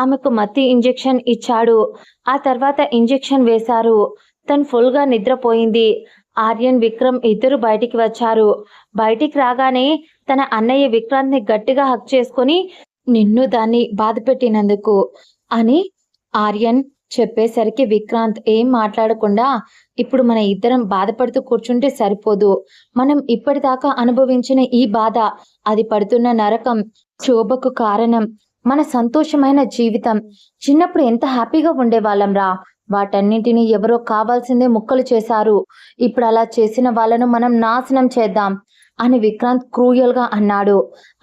ఆమెకు మత్తు ఇంజెక్షన్ ఇచ్చాడు. ఆ తర్వాత ఇంజెక్షన్ వేశారు. తను ఫుల్గా నిద్రపోయింది. ఆర్యన్, విక్రమ్ ఇద్దరు బయటికి వచ్చారు. బయటికి రాగానే తన అన్నయ్య విక్రాంత్ని గట్టిగా హక్ చేసుకొని, నిన్ను దాన్ని బాధ పెట్టినందుకు అని ఆర్యన్ చెప్పేసరికి విక్రాంత్ ఏం మాట్లాడకుండా, ఇప్పుడు మన ఇద్దరం బాధపడుతూ కూర్చుంటే సరిపోదు. మనం ఇప్పటిదాకా అనుభవించిన ఈ బాధ, అది పడుతున్న నరకం, క్షోభకు కారణం మన సంతోషమైన జీవితం. చిన్నప్పుడు ఎంత హ్యాపీగా ఉండేవాళ్ళం రా. వాటన్నింటినీ ఎవరో కావాల్సిందే ముక్కలు చేశారు. ఇప్పుడు అలా చేసిన వాళ్ళను మనం నాశనం చేద్దాం అని విక్రాంత్ క్రూయల్గా అన్నాడు.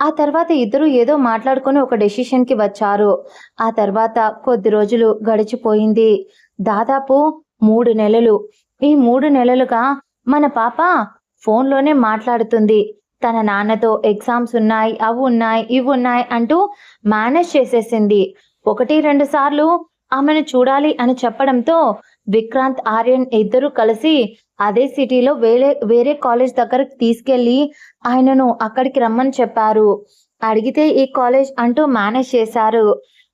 ఆ తర్వాత ఇద్దరు ఏదో మాట్లాడుకొని ఒక డెసిషన్కి వచ్చారు. ఆ తర్వాత కొద్ది రోజులు గడిచిపోయింది. దాదాపు 3 నెలలు. ఈ 3 నెలలుగా మన పాప ఫోన్లోనే మాట్లాడుతుంది. తన నాన్నతో ఎగ్జామ్స్ ఉన్నాయి, అవి ఉన్నాయి, ఇవి ఉన్నాయి అంటూ మేనేజ్ చేసేసింది. 1-2 సార్లు ఆమెను చూడాలి అని చెప్పడంతో విక్రాంత్, ఆర్యన్ ఇద్దరు కలిసి అదే సిటీలో వేరే కాలేజ్ దగ్గరకు తీసుకెళ్లి ఆయనను అక్కడికి రమ్మని చెప్పారు. అడిగితే ఈ కాలేజ్ అంటూ మేనేజ్ చేశారు.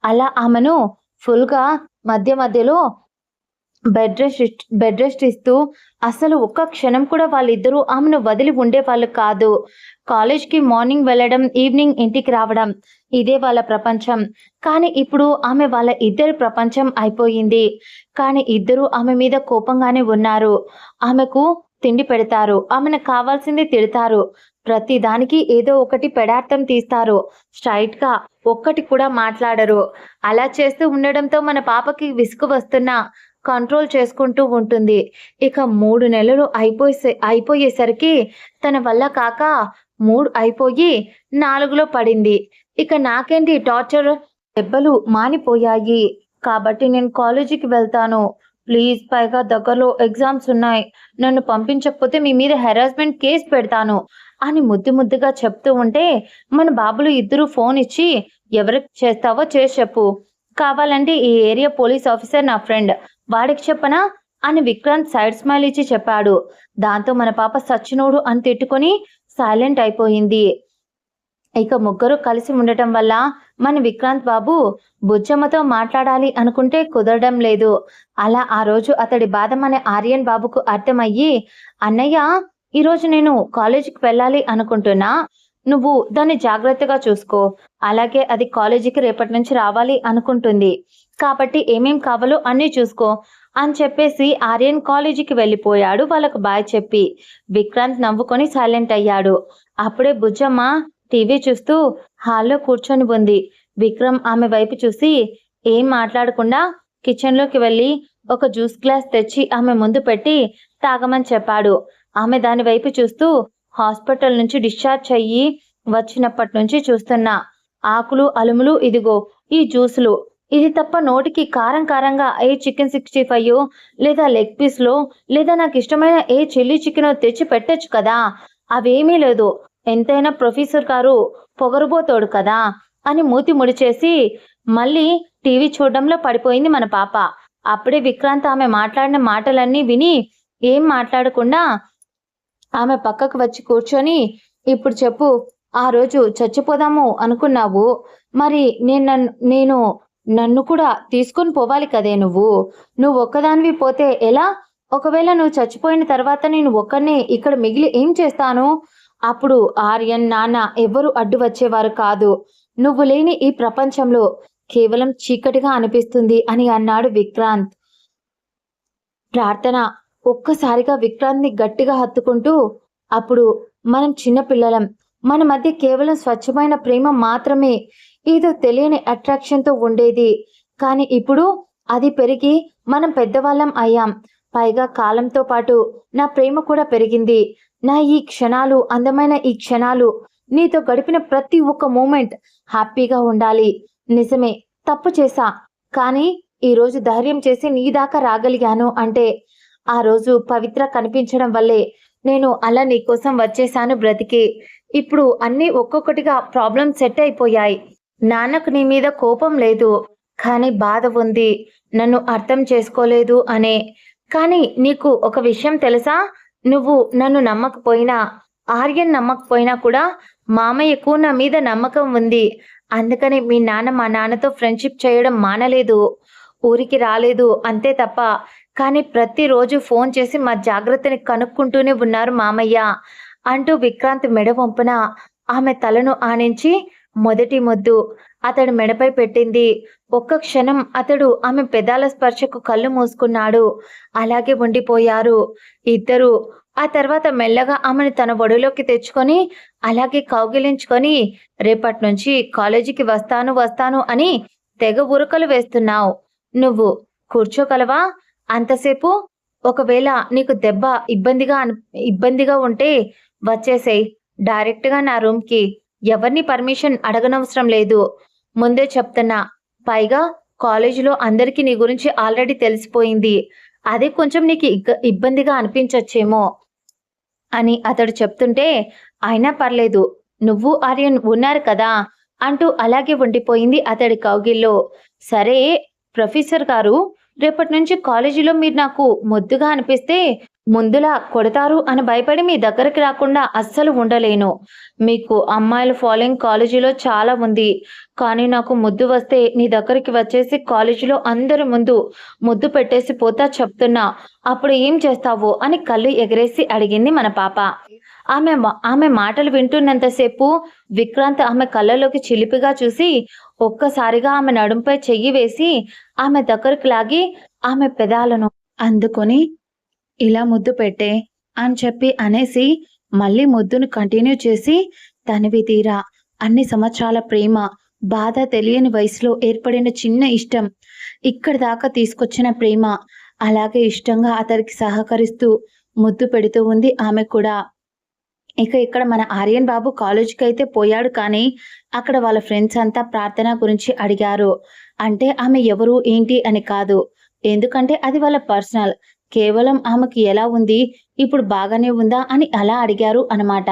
అలా ఆమెను ఫుల్గా మధ్య మధ్యలో బెడ్ రెస్ట్ ఇస్తూ, అసలు ఒక్క క్షణం కూడా వాళ్ళిద్దరూ ఆమెను వదిలి ఉండేవాళ్ళు కాదు. కాలేజ్కి మార్నింగ్ వెళ్ళడం, ఈవినింగ్ ఇంటికి రావడం, ఇదే వాళ్ళ ప్రపంచం. కానీ ఇప్పుడు ఆమె వాళ్ళ ఇద్దరి ప్రపంచం అయిపోయింది. కానీ ఇద్దరూ ఆమె మీద కోపంగానే ఉన్నారు. ఆమెకు తిండి పెడతారు, ఆమెను కావాల్సింది తిడతారు, ప్రతి దానికి ఏదో ఒకటి పెడార్థం తీస్తారు. స్ట్రైట్గా ఒక్కటి కూడా మాట్లాడరు. అలా చేస్తూ ఉండడంతో మన పాపకి విసుగు వస్తున్నా కంట్రోల్ చేసుకుంటూ ఉంటుంది. ఇక 3 నెలలు అయిపోయేసరికి తన వల్ల కాక 3 అయిపోయి 4లో పడింది. ఇక నాకేంటి టార్చర్, దెబ్బలు మానిపోయాయి. కాబట్టి నేను కాలేజీకి వెళ్తాను, ప్లీజ్, పైగా దగ్గరలో ఎగ్జామ్స్ ఉన్నాయి. నన్ను పంపించకపోతే మీ మీద హెరాస్మెంట్ కేస్ పెడతాను అని ముద్దు ముద్దుగా చెప్తూ ఉంటే మన బాబులు ఇద్దరు ఫోన్ ఇచ్చి ఎవరికి చేస్తావో చేసి చెప్పు. కావాలంటే ఈ ఏరియా పోలీస్ ఆఫీసర్ నా ఫ్రెండ్, వాడికి చెప్పనా అని విక్రాంత్ సైడ్ స్మైల్ ఇచ్చి చెప్పాడు. దాంతో మన పాప సచ్చినోడు అని తిట్టుకొని సైలెంట్ అయిపోయింది. ఇక ముగ్గురు కలిసి ఉండటం వల్ల మన విక్రాంత్ బాబు బుజ్జమ్మతో మాట్లాడాలి అనుకుంటే కుదరడం లేదు. అలా ఆ రోజు అతడి బాధ మన ఆర్యన్ బాబుకు అర్థమయ్యి, అన్నయ్య, ఈరోజు నేను కాలేజీకి వెళ్ళాలి అనుకుంటున్నా, నువ్వు దాన్ని జాగ్రత్తగా చూసుకో. అలాగే అది కాలేజీకి రేపటి నుంచి రావాలి అనుకుంటుంది కాబట్టి ఏమేం కావాలో అన్నీ చూసుకో అని చెప్పేసి ఆర్యన్ కాలేజీకి వెళ్ళిపోయాడు వాళ్ళకు బాయ్ చెప్పి. విక్రాంత్ నవ్వుకొని సైలెంట్ అయ్యాడు. అప్పుడే బుజ్జమ్మ టీవీ చూస్తూ హాల్లో కూర్చొని ఉంది. విక్రమ్ ఆమె వైపు చూసి ఏం మాట్లాడకుండా కిచెన్లోకి వెళ్ళి ఒక జ్యూస్ గ్లాస్ తెచ్చి ఆమె ముందు పెట్టి తాగమని చెప్పాడు. ఆమె దాని వైపు చూస్తూ, హాస్పిటల్ నుంచి డిశ్చార్జ్ అయ్యి వచ్చినప్పటి నుంచి చూస్తున్నా. ఆకులు అలుములు ఇదిగో ఈ జ్యూసులు, ఇది తప్ప నోటికి కారం కారంగా ఏ చికెన్ 65 లేదా లెగ్ పీస్లో లేదా నాకు ఇష్టమైన ఏ చిల్లీ చికెన్ తెచ్చి పెట్టచ్చు కదా. అవేమీ లేదు. ఎంతైనా ప్రొఫెసర్ గారు పొగరుబోతోడు కదా అని మూతి ముడిచేసి మళ్ళీ టీవీ చూడడంలో పడిపోయింది మన పాప. అప్పుడే విక్రాంత్ ఆమె మాట్లాడిన మాటలన్నీ విని ఏం మాట్లాడకుండా ఆమె పక్కకు వచ్చి కూర్చొని, ఇప్పుడు చెప్పు, ఆ రోజు చచ్చిపోదాము అనుకున్నావు, మరి నేను నన్ను కూడా తీసుకొని పోవాలి కదే. నువ్వు ఒక్కదానివి పోతే ఎలా? ఒకవేళ నువ్వు చచ్చిపోయిన తర్వాత నేను ఒక్కనే ఇక్కడ మిగిలి ఏం చేస్తాను? అప్పుడు ఆర్యన్, నాన్న ఎవ్వరూ అడ్డు వచ్చేవారు కాదు. నువ్వు లేని ఈ ప్రపంచంలో కేవలం చీకటిగా అనిపిస్తుంది అని అన్నాడు విక్రాంత్. ప్రార్థన ఒక్కసారిగా విక్రాంత్ని గట్టిగా హత్తుకుంటూ, అప్పుడు మనం చిన్నపిల్లలం, మన మధ్య కేవలం స్వచ్ఛమైన ప్రేమ మాత్రమే, ఏదో తెలియని అట్రాక్షన్తో ఉండేది. కానీ ఇప్పుడు అది పెరిగి మనం పెద్దవాళ్ళం అయ్యాం. పైగా కాలంతో పాటు నా ప్రేమ కూడా పెరిగింది. నా ఈ క్షణాలు, అందమైన ఈ క్షణాలు, నీతో గడిపిన ప్రతి ఒక్క మూమెంట్ హ్యాపీగా ఉండాలి. నిజమే, తప్పు చేశా, కానీ ఈరోజు ధైర్యం చేసి నీ దాకా రాగలిగాను అంటే ఆ రోజు పవిత్ర కనిపించడం వల్లే నేను అలా నీకోసం వచ్చేసాను బ్రతికి. ఇప్పుడు అన్నీ ఒక్కొక్కటిగా ప్రాబ్లం సెట్ అయిపోయాయి. నాన్నకు నీ మీద కోపం లేదు, కానీ బాధ ఉంది, నన్ను అర్థం చేసుకోలేదు అనే. కానీ నీకు ఒక విషయం తెలుసా? నువ్వు నన్ను నమ్మకపోయినా, ఆర్యన్ నమ్మకపోయినా కూడా మామయ్యకు నా మీద నమ్మకం ఉంది. అందుకని మీ నాన్న మా నాన్నతో ఫ్రెండ్షిప్ చేయడం మానలేదు, ఊరికి రాలేదు అంతే తప్ప. కానీ ప్రతిరోజు ఫోన్ చేసి మా జాగ్రత్తని కనుక్కుంటూనే ఉన్నారు మామయ్య అంటూ విక్రాంత్ మెడ వంపున ఆమె తలను ఆనించి మొదటి ముద్దు అతడు మెడపై పెట్టింది. ఒక్క క్షణం అతడు ఆమె పెదాల స్పర్శకు కళ్ళు మూసుకున్నాడు. అలాగే ఉండిపోయారు ఇద్దరు. ఆ తర్వాత మెల్లగా ఆమెను తన ఒడిలోకి తెచ్చుకొని అలాగే కౌగిలించుకొని, రేపటి నుంచి కాలేజీకి వస్తాను అని తెగ ఉరకలు వేస్తున్నావు. నువ్వు కూర్చోగలవా అంతసేపు? ఒకవేళ నీకు దెబ్బ ఇబ్బందిగా ఉంటే వచ్చేసేయ్, డైరెక్ట్గా నా రూమ్కి. ఎవరిని పర్మిషన్ అడగనవసరం లేదు, ముందే చెప్తున్నా. పైగా కాలేజీలో అందరికీ నీ గురించి ఆల్రెడీ తెలిసిపోయింది. అదే కొంచెం నీకు ఇబ్బందిగా అనిపించచ్చేమో అని అతడు చెప్తుంటే, అయినా పర్లేదు, నువ్వు ఆర్యన్ ఉన్నారు కదా అంటూ అలాగే ఉండిపోయింది అతడి కౌగిల్లో. సరే ప్రొఫెసర్ గారు, రేపటి నుంచి కాలేజీలో మీరు నాకు ముద్దుగా అనిపిస్తే ముందులా కొడతారు అని భయపడి మీ దగ్గరికి రాకుండా అస్సలు ఉండలేను. మీకు అమ్మాయిల ఫాలోయింగ్ కాలేజీలో చాలా ఉంది, కానీ నాకు ముద్దు వస్తే నీ దగ్గరికి వచ్చేసి కాలేజీలో అందరి ముందు ముద్దు పెట్టేసి పోతా చెప్తున్నా. అప్పుడు ఏం చేస్తావో అని కళ్ళు ఎగరేసి అడిగింది మన పాప. ఆమె మాటలు వింటున్నంతసేపు విక్రాంత్ ఆమె కళ్ళలోకి చిలిపిగా చూసి ఒక్కసారిగా ఆమె నడుంపై చెయ్యి వేసి ఆమె దగ్గరికి లాగి ఆమె పెదాలను అందుకొని ఇలా ముద్దు పెట్టే అని చెప్పి అనేసి మళ్ళీ ముద్దును కంటిన్యూ చేసి, తనివి తీరా అన్ని సంవత్సరాల ప్రేమ, బాధ తెలియని వయసులో ఏర్పడిన చిన్న ఇష్టం ఇక్కడి దాకా తీసుకొచ్చిన ప్రేమ అలాగే ఇష్టంగా అతనికి సహకరిస్తూ ముద్దు పెడుతూ ఉంది ఆమె కూడా. ఇక ఇక్కడ మన ఆర్యన్ బాబు కాలేజీకి అయితే పోయాడు, కానీ అక్కడ వాళ్ళ ఫ్రెండ్స్ అంతా ప్రార్థన గురించి అడిగారు. అంటే ఆమె ఎవరు ఏంటి అని కాదు, ఎందుకంటే అది వాళ్ళ పర్సనల్. కేవలం ఆమెకి ఎలా ఉంది, ఇప్పుడు బాగానే ఉందా అని అలా అడిగారు అనమాట.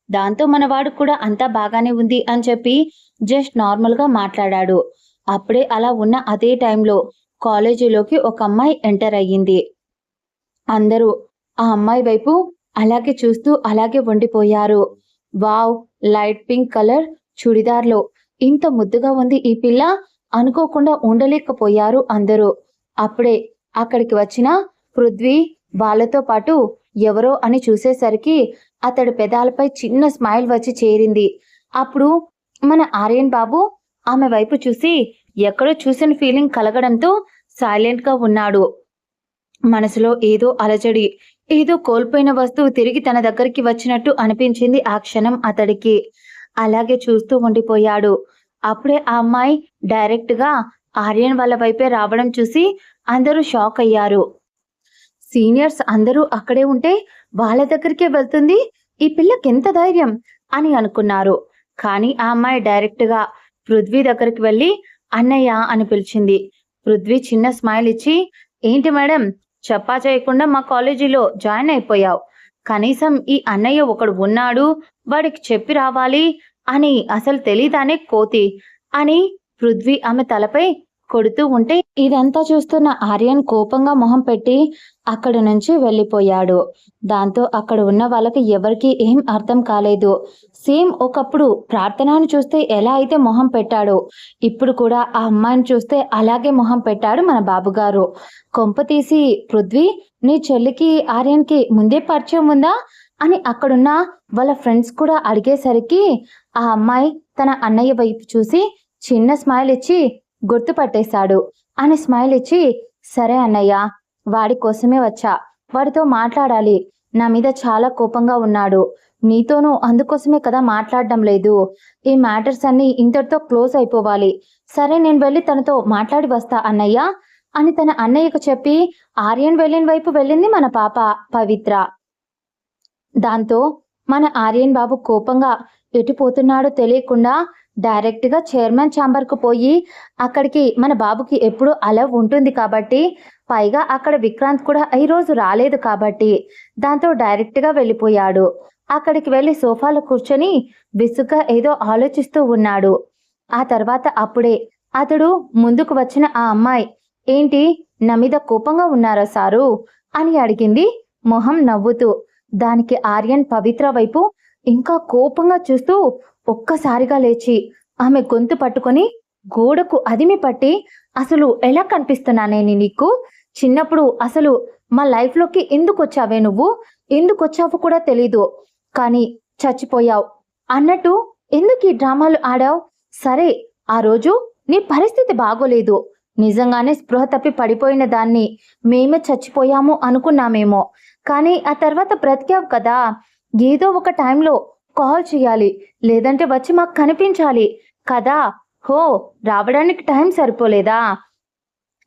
దాంతో మనవాడు కూడా అంతా బాగానే ఉంది అని చెప్పి జస్ట్ నార్మల్‌గా మాట్లాడాడు. అప్పుడే అలా ఉన్న అదే టైంలో కాలేజీలోకి ఒక అమ్మాయి ఎంటర్ అయ్యింది. అందరూ ఆ అమ్మాయి వైపు అలాగే చూస్తూ అలాగే ఉండిపోయారు. వావ్! లైట్ పింక్ కలర్ చుడిదార్‌లో ఇంత ముద్దుగా ఉంది ఈ పిల్ల అనుకోకుండా ఉండలేకపోయారు అందరూ. అప్పుడే అక్కడికి వచ్చిన పృథ్వీ వాళ్ళతో పాటు ఎవరో అని చూసేసరికి అతడి పెదాలపై చిన్న స్మైల్ వచ్చి చేరింది. అప్పుడు మన ఆర్యన్ బాబు ఆమె వైపు చూసి ఎక్కడో చూసిన ఫీలింగ్ కలగడంతో సైలెంట్‌గా ఉన్నాడు. మనసులో ఏదో అలజడి, ఏదో కోల్పోయిన వస్తువు తిరిగి తన దగ్గరికి వచ్చినట్టు అనిపించింది ఆ క్షణం అతడికి. అలాగే చూస్తూ ఉండిపోయాడు. అప్పుడే ఆ అమ్మాయి డైరెక్ట్‌గా ఆర్యన్ వాళ్ళ వైపే రావడం చూసి అందరూ షాక్ అయ్యారు. సీనియర్స్ అందరూ అక్కడే ఉంటే వాళ్ళ దగ్గరికే వెళ్తుంది. ఈ పిల్లకెంత ధైర్యం అని అనుకున్నారు. కానీ ఆ అమ్మాయి డైరెక్ట్‌గా పృథ్వీ దగ్గరికి వెళ్ళి అన్నయ్య అని పిలిచింది. పృథ్వీ చిన్న స్మైల్ ఇచ్చి, ఏంటి మేడం చెప్పా చేయకుండా మా కాలేజీలో జాయిన్ అయిపోయావు. కనీసం ఈ అన్నయ్య ఒకడు ఉన్నాడు, వాడికి చెప్పి రావాలి అని అసలు తెలీదానే కోతి అని పృథ్వీ ఆమె తలపై కొడుతూ ఉంటే ఇదంతా చూస్తున్న ఆర్యన్ కోపంగా మొహం పెట్టి అక్కడి నుంచి వెళ్ళిపోయాడు. దాంతో అక్కడ ఉన్న వాళ్ళకి ఎవరికీ ఏం అర్థం కాలేదు. సేమ్ ఒకప్పుడు ప్రార్థనను చూస్తే ఎలా అయితే మొహం పెట్టాడో ఇప్పుడు కూడా ఆ అమ్మాయిని చూస్తే అలాగే మొహం పెట్టాడు మన బాబుగారు. కొంప తీసి పృథ్వీ నీ చెల్లికి ఆర్యన్కి ముందే పరిచయం ఉందా అని అక్కడున్న వాళ్ళ ఫ్రెండ్స్ కూడా అడిగేసరికి ఆ అమ్మాయి తన అన్నయ్య వైపు చూసి చిన్న స్మైల్ ఇచ్చి గుర్తుపట్టేశాడు అని స్మైల్ ఇచ్చి, సరే అన్నయ్య, వాడి కోసమే వచ్చా, వాడితో మాట్లాడాలి, నా మీద చాలా కోపంగా ఉన్నాడు, నీతోనూ అందుకోసమే కదా మాట్లాడడం లేదు, ఈ మ్యాటర్స్ అన్ని ఇంతటితో క్లోజ్ అయిపోవాలి, సరే నేను వెళ్ళి తనతో మాట్లాడి వస్తా అన్నయ్య అని తన అన్నయ్యకు చెప్పి ఆర్యన్ వెళ్ళిన వైపు వెళ్ళింది మన పాప పవిత్ర. దాంతో మన ఆర్యన్ బాబు కోపంగా ఎటు పోతున్నాడో తెలియకుండా డైరెక్ట్‌గా చైర్మన్ ఛాంబర్‌కు పోయి అక్కడికి మన బాబుకి ఎప్పుడూ అలవ్ ఉంటుంది కాబట్టి, పైగా అక్కడ విక్రాంత్ కూడా ఈరోజు రాలేదు కాబట్టి, దాంతో డైరెక్ట్‌గా వెళ్ళిపోయాడు. అక్కడికి వెళ్ళి సోఫాలో కూర్చొని విసుగ్గా ఏదో ఆలోచిస్తూ ఉన్నాడు. ఆ తర్వాత అప్పుడే అతడు ముందుకు వచ్చిన ఆ అమ్మాయి, ఏంటి నా మీద కోపంగా ఉన్నారా సారు అని అడిగింది మొహం నవ్వుతూ. దానికి ఆర్యన్ పవిత్ర వైపు ఇంకా కోపంగా చూస్తూ ఒక్కసారిగా లేచి ఆమె గొంతు పట్టుకొని గోడకు అదిమి పట్టి, అసలు ఎలా కనిపిస్తున్నానే నీకు, చిన్నప్పుడు అసలు మా లైఫ్లోకి ఎందుకొచ్చావే నువ్వు, ఎందుకొచ్చావో కూడా తెలీదు, కానీ చచ్చిపోయావు అన్నట్టు ఎందుకు ఈ డ్రామాలు ఆడావు, సరే ఆ రోజు నీ పరిస్థితి బాగోలేదు, నిజంగానే స్పృహ తప్పి పడిపోయిన దాన్ని మేమే చచ్చిపోయాము అనుకున్నామేమో, కానీ ఆ తర్వాత బ్రతికావు కదా, ఏదో ఒక టైంలో కాల్ చేయాలి, లేదంటే వచ్చి మాకు కనిపించాలి కదా, హో రావడానికి టైం సరిపోలేదా,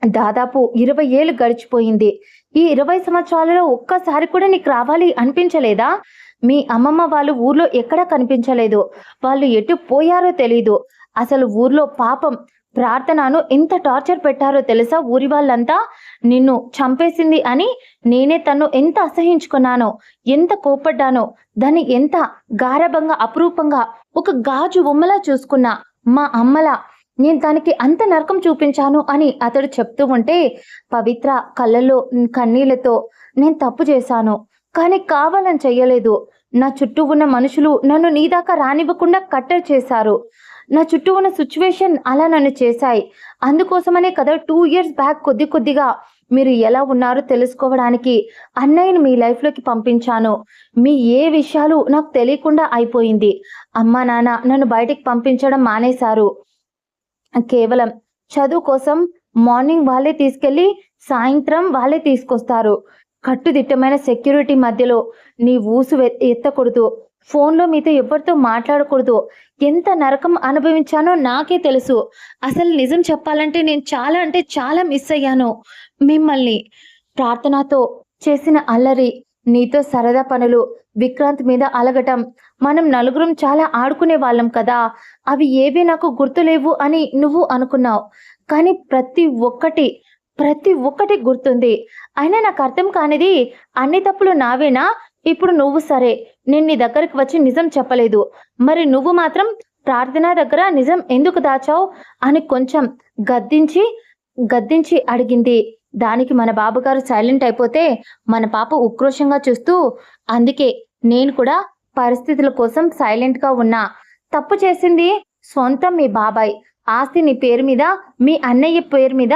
దాదాపు 20 ఏళ్ళు గడిచిపోయింది, ఈ 20 సంవత్సరాలలో ఒక్కసారి కూడా నీకు రావాలి అనిపించలేదా, మీ అమ్మమ్మ వాళ్ళు ఊర్లో ఎక్కడా కనిపించలేదు, వాళ్ళు ఎటు పోయారో తెలీదు, అసలు ఊర్లో పాపం ప్రార్థనను ఎంత టార్చర్ పెట్టారో తెలుసా, ఊరి వాళ్ళంతా నిన్ను చంపేసింది అని నేనే తన్ను ఎంత అసహించుకున్నానో, ఎంత కోపడ్డానో, దాన్ని ఎంత గారభంగా అపురూపంగా ఒక గాజు బొమ్మలా చూసుకున్నా, మా అమ్మలా నేను దానికి అంత నరకం చూపించాను అని అతడు చెప్తూ ఉంటే పవిత్ర కళ్ళల్లో కన్నీళ్లతో, నేను తప్పు చేశాను, కానీ కావాలని చెయ్యలేదు, నా చుట్టూ ఉన్న మనుషులు నన్ను నీ దాకా రానివ్వకుండా కట్టడి చేశారు, నా చుట్టూ ఉన్న సిచ్యువేషన్ అలా నన్ను చేశాయి, అందుకోసమనే కదా 2 ఇయర్స్ బ్యాక్ కొద్ది కొద్దిగా మీరు ఎలా ఉన్నారో తెలుసుకోవడానికి అన్నయ్యను మీ లైఫ్లోకి పంపించాను, మీ ఏ విషయాలు నాకు తెలియకుండా అయిపోయింది, అమ్మా నాన్న నన్ను బయటికి పంపించడం మానేశారు, కేవలం చదువు కోసం మార్నింగ్ వాళ్ళే తీసుకెళ్ళి సాయంత్రం వాళ్ళే తీసుకొస్తారు, కట్టుదిట్టమైన సెక్యూరిటీ మధ్యలో నీ ఊసు ఎత్తకూడదు, ఫోన్లో మీతో ఎవరితో మాట్లాడకూడదు, ఎంత నరకం అనుభవించానో నాకే తెలుసు, అసలు నిజం చెప్పాలంటే నేను చాలా అంటే చాలా మిస్ అయ్యాను మిమ్మల్ని, ప్రార్థనతో చేసిన అల్లరి, నీతో సరదా పనులు, విక్రాంత్ మీద అలగటం, మనం నలుగురం చాలా ఆడుకునే వాళ్ళం కదా, అవి ఏవీ నాకు గుర్తులేవు అని నువ్వు అనుకున్నావు, కానీ ప్రతి ఒక్కటి ప్రతి ఒక్కటి గుర్తుంది. అయినా నాకు అర్థం కానిది, అన్ని తప్పులు నావేనా? ఇప్పుడు నువ్వు సరే, నేను నీ దగ్గరికి వచ్చి నిజం చెప్పలేదు. మరి నువ్వు మాత్రం ప్రార్థన దగ్గర నిజం ఎందుకు దాచావు? అని కొంచెం గద్దించి, గద్దించి అడిగింది. దానికి మన బాబుగారు సైలెంట్ అయిపోతే, మన పాప ఉక్రోషంగా చూస్తూ, అందుకే నేను కూడా పరిస్థితుల కోసం సైలెంట్‌గా ఉన్నా. తప్పు చేసింది సొంతం మీ బాబాయ్. ఆస్తి నీ పేరు మీద, మీ అన్నయ్య పేరు మీద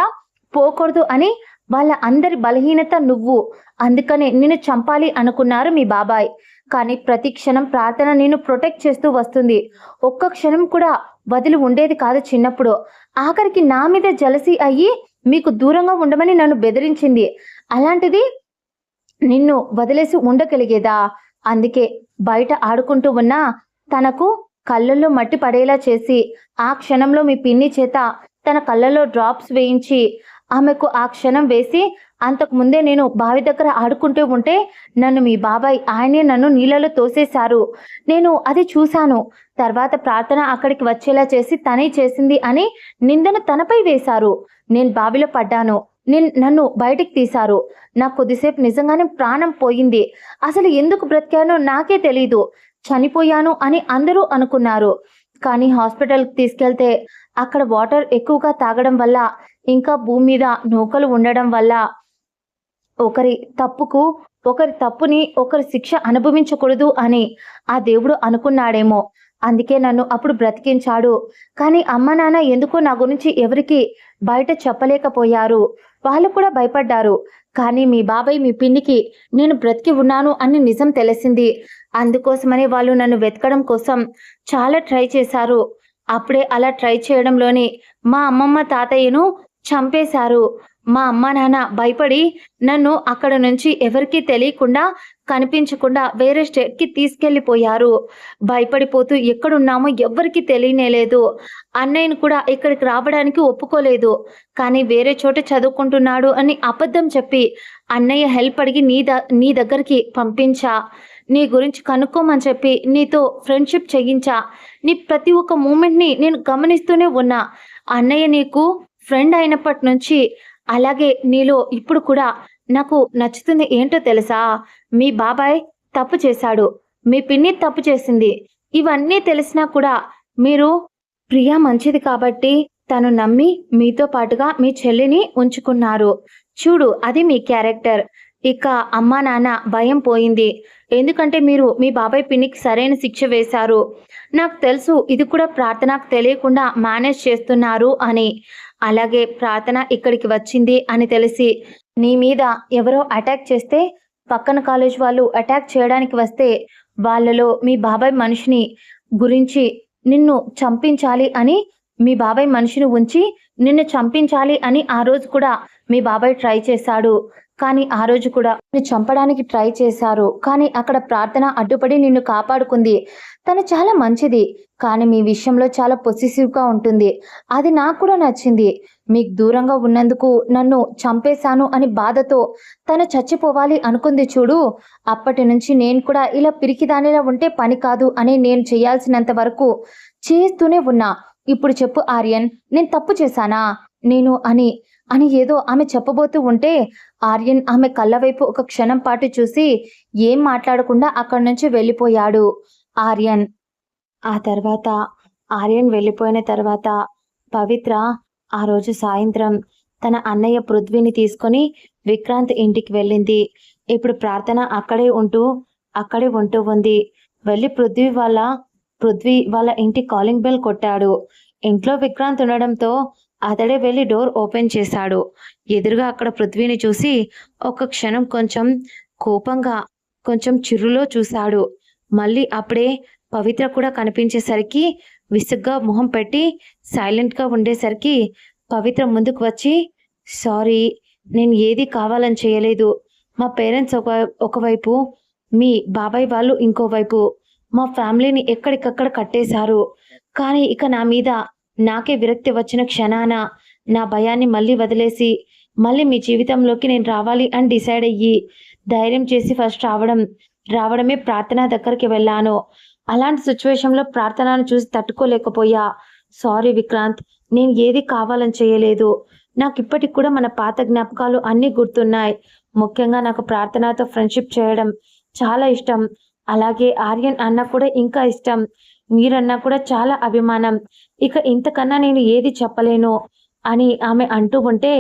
పోకూడదు అని వాళ్ళ అందరి బలహీనత నువ్వు. అందుకనే నిన్ను చంపాలి అనుకున్నారు మీ బాబాయ్. కానీ ప్రతి క్షణం ప్రార్థన నిన్ను ప్రొటెక్ట్ చేస్తూ వస్తుంది. ఒక్క క్షణం కూడా వదిలి ఉండేది కాదు చిన్నప్పుడు. ఆఖరికి నా మీద జలసీ అయ్యి మీకు దూరంగా ఉండమని నన్ను బెదిరించింది. అలాంటిది నిన్ను వదిలేసి ఉండగలిగేదా? అందుకే బయట ఆడుకుంటూ ఉన్నా తనకు కళ్ళల్లో మట్టి పడేలా చేసి, ఆ క్షణంలో మీ పిన్ని చేత తన కళ్ళలో డ్రాప్స్ వేయించి, ఆమెకు ఆ క్షణం వేసి, అంతకు ముందే నేను బావి దగ్గర ఆడుకుంటూ ఉంటే నన్ను మీ బాబాయ్ ఆయనే నన్ను నీళ్ళలో తోసేశారు. నేను అది చూశాను. తర్వాత ప్రార్థన అక్కడికి వచ్చేలా చేసి తనే చేసింది అని నిందను తనపై వేశారు. నేను బావిలో పడ్డాను. నన్ను బయటికి తీశారు. నాకు కొద్దిసేపు నిజంగానే ప్రాణం పోయింది. అసలు ఎందుకు బ్రతికానో నాకే తెలీదు. చనిపోయాను అని అందరూ అనుకున్నారు. కానీ హాస్పిటల్‌కి తీసుకెళ్తే అక్కడ వాటర్ ఎక్కువగా తాగడం వల్ల, ఇంకా భూమి మీద నూకలు ఉండడం వల్ల ఒకరి తప్పుని ఒకరి శిక్ష అనుభవించకూడదు అని ఆ దేవుడు అనుకున్నాడేమో. అందుకే నన్ను అప్పుడు బ్రతికించాడు. కానీ అమ్మ నాన్న ఎందుకో నా గురించి ఎవరికీ బయట చెప్పలేకపోయారు. వాళ్ళు కూడా భయపడ్డారు. కానీ మీ బాబాయ్, మీ పిన్నికి నేను బ్రతికి ఉన్నాను అని నిజం తెలిసింది. అందుకోసమని వాళ్ళు నన్ను వెతకడం కోసం చాలా ట్రై చేశారు. అప్పుడే అలా ట్రై చేయడంలోనే మా అమ్మమ్మ, తాతయ్యను చంపేశారు. మా అమ్మ నాన్న భయపడి నన్ను అక్కడ నుంచి ఎవరికీ తెలియకుండా, కనిపించకుండా వేరే స్టేట్‌కి తీసుకెళ్ళిపోయారు. భయపడిపోతూ ఎక్కడున్నామో ఎవ్వరికీ తెలియనేలేదు. అన్నయ్యను కూడా ఇక్కడికి రావడానికి ఒప్పుకోలేదు. కానీ వేరే చోట చదువుకుంటున్నాడు అని అబద్ధం చెప్పి అన్నయ్య హెల్ప్ అడిగి నీ దగ్గరికి పంపించా. నీ గురించి కనుక్కోమని చెప్పి నీతో ఫ్రెండ్‌షిప్ చేయించా. నీ ప్రతి ఒక్క మూమెంట్‌ని నేను గమనిస్తూనే ఉన్నా. అన్నయ్య నీకు ఫ్రెండ్ అయినప్పటి నుంచి అలాగే నీలో ఇప్పుడు కూడా నాకు నచ్చుతుంది ఏంటో తెలుసా? మీ బాబాయ్ తప్పు చేశాడు. మీ పిన్ని తప్పు చేసింది. ఇవన్నీ తెలిసినా కూడా మీరు ప్రియ మంచిది కాబట్టి తను నమ్మి మీతో పాటుగా మీ చెల్లిని ఉంచుకున్నారు. చూడు అది మీ క్యారెక్టర్. ఇక అమ్మా నాన్న భయం పోయింది. ఎందుకంటే మీరు మీ బాబాయ్ పిన్నికి సరైన శిక్ష వేశారు. నాకు తెలుసు ఇది కూడా ప్రార్థనకు తెలియకుండా మేనేజ్ చేస్తున్నారు అని. అలాగే ప్రార్థన ఇక్కడికి వచ్చింది అని తెలిసి నీ మీద ఎవరో అటాక్ చేస్తే, పక్కన కాలేజ్ వాళ్ళు అటాక్ చేయడానికి వస్తే వాళ్ళలో మీ బాబాయ్ మనిషిని గురించి నిన్ను చంపించాలి అని, మీ బాబాయ్ మనిషిని ఉంచి నిన్ను చంపించాలి అని ఆ రోజు కూడా మీ బాబాయ్ ట్రై చేశాడు. కానీ ఆ రోజు కూడా నిన్ను చంపడానికి ట్రై చేశారు. కానీ అక్కడ ప్రార్థన అడ్డుపడి నిన్ను కాపాడుకుంది. తను చాలా మంచిది. కానీ మీ విషయంలో చాలా పొసెసివ్‌గా ఉంటుంది. అది నాకు కూడా నచ్చింది. మీకు దూరంగా ఉన్నందుకు నన్ను చంపేశాను అని బాధతో తను చచ్చిపోవాలి అనుకుంది చూడు. అప్పటి నుంచి నేను కూడా ఇలా పిరికిదానిలా ఉంటే పని కాదు అని నేను చేయాల్సినంత వరకు చేస్తూనే ఉన్నా. ఇప్పుడు చెప్పు ఆర్యన్, నేను తప్పు చేశానా? నేను అని ఏదో ఆమె చెప్పబోతూ ఉంటే ఆర్యన్ ఆమె కళ్ళ వైపు ఒక క్షణం పాటు చూసి ఏం మాట్లాడకుండా అక్కడి నుంచి వెళ్ళిపోయాడు ఆర్యన్. ఆ తర్వాత ఆర్యన్ వెళ్ళిపోయిన తర్వాత పవిత్ర ఆ రోజు సాయంత్రం తన అన్నయ్య పృథ్వీని తీసుకొని విక్రాంత్ ఇంటికి వెళ్ళింది. ఇప్పుడు ప్రార్థన అక్కడే ఉంటూ ఉంది. వెళ్ళి పృథ్వీ వాళ్ళ ఇంటి కాలింగ్ బెల్ కొట్టాడు. ఇంట్లో విక్రాంత్ ఉండడంతో అతడే వెళ్ళి డోర్ ఓపెన్ చేశాడు. ఎదురుగా అక్కడ పృథ్వీని చూసి ఒక క్షణం కొంచెం కోపంగా, కొంచెం చిర్రులో చూశాడు. మళ్ళీ అప్పుడే పవిత్ర కూడా కనిపించేసరికి విసుగ్గా మొహం పెట్టి సైలెంట్గా ఉండేసరికి పవిత్ర ముందుకు వచ్చి, సారీ, నేను ఏది కావాలని చేయలేదు. మా పేరెంట్స్ ఒకవైపు, మీ బాబాయ్ వాళ్ళు ఇంకోవైపు మా ఫ్యామిలీని ఎక్కడికక్కడ కట్టేశారు. కానీ ఇక నా మీద నాకే విరక్తి వచ్చిన క్షణాన నా భయాన్ని మళ్ళీ వదిలేసి మళ్ళీ మీ జీవితంలోకి నేను రావాలి అని డిసైడ్ అయ్యి ధైర్యం చేసి ఫస్ట్ రావడమే ప్రార్థన దగ్గరికి వెళ్ళాను. అలాంటి సిచ్యువేషన్లో ప్రార్థనను చూసి తట్టుకోలేకపోయా. సారీ విక్రాంత్, నేను ఏది కావాలని చేయలేదు. నాకిప్పటికి కూడా మన పాత జ్ఞాపకాలు అన్నీ గుర్తున్నాయి. ముఖ్యంగా నాకు ప్రార్థనతో ఫ్రెండ్‌షిప్ చేయడం చాలా ఇష్టం. అలాగే ఆర్యన్ అన్న కూడా ఇంకా ఇష్టం. మీరన్నా కూడా చాలా అభిమానం. ఇక ఇంతకన్నా నేను ఏది చెప్పలేను అని ఆమె అంటూ ఉంటే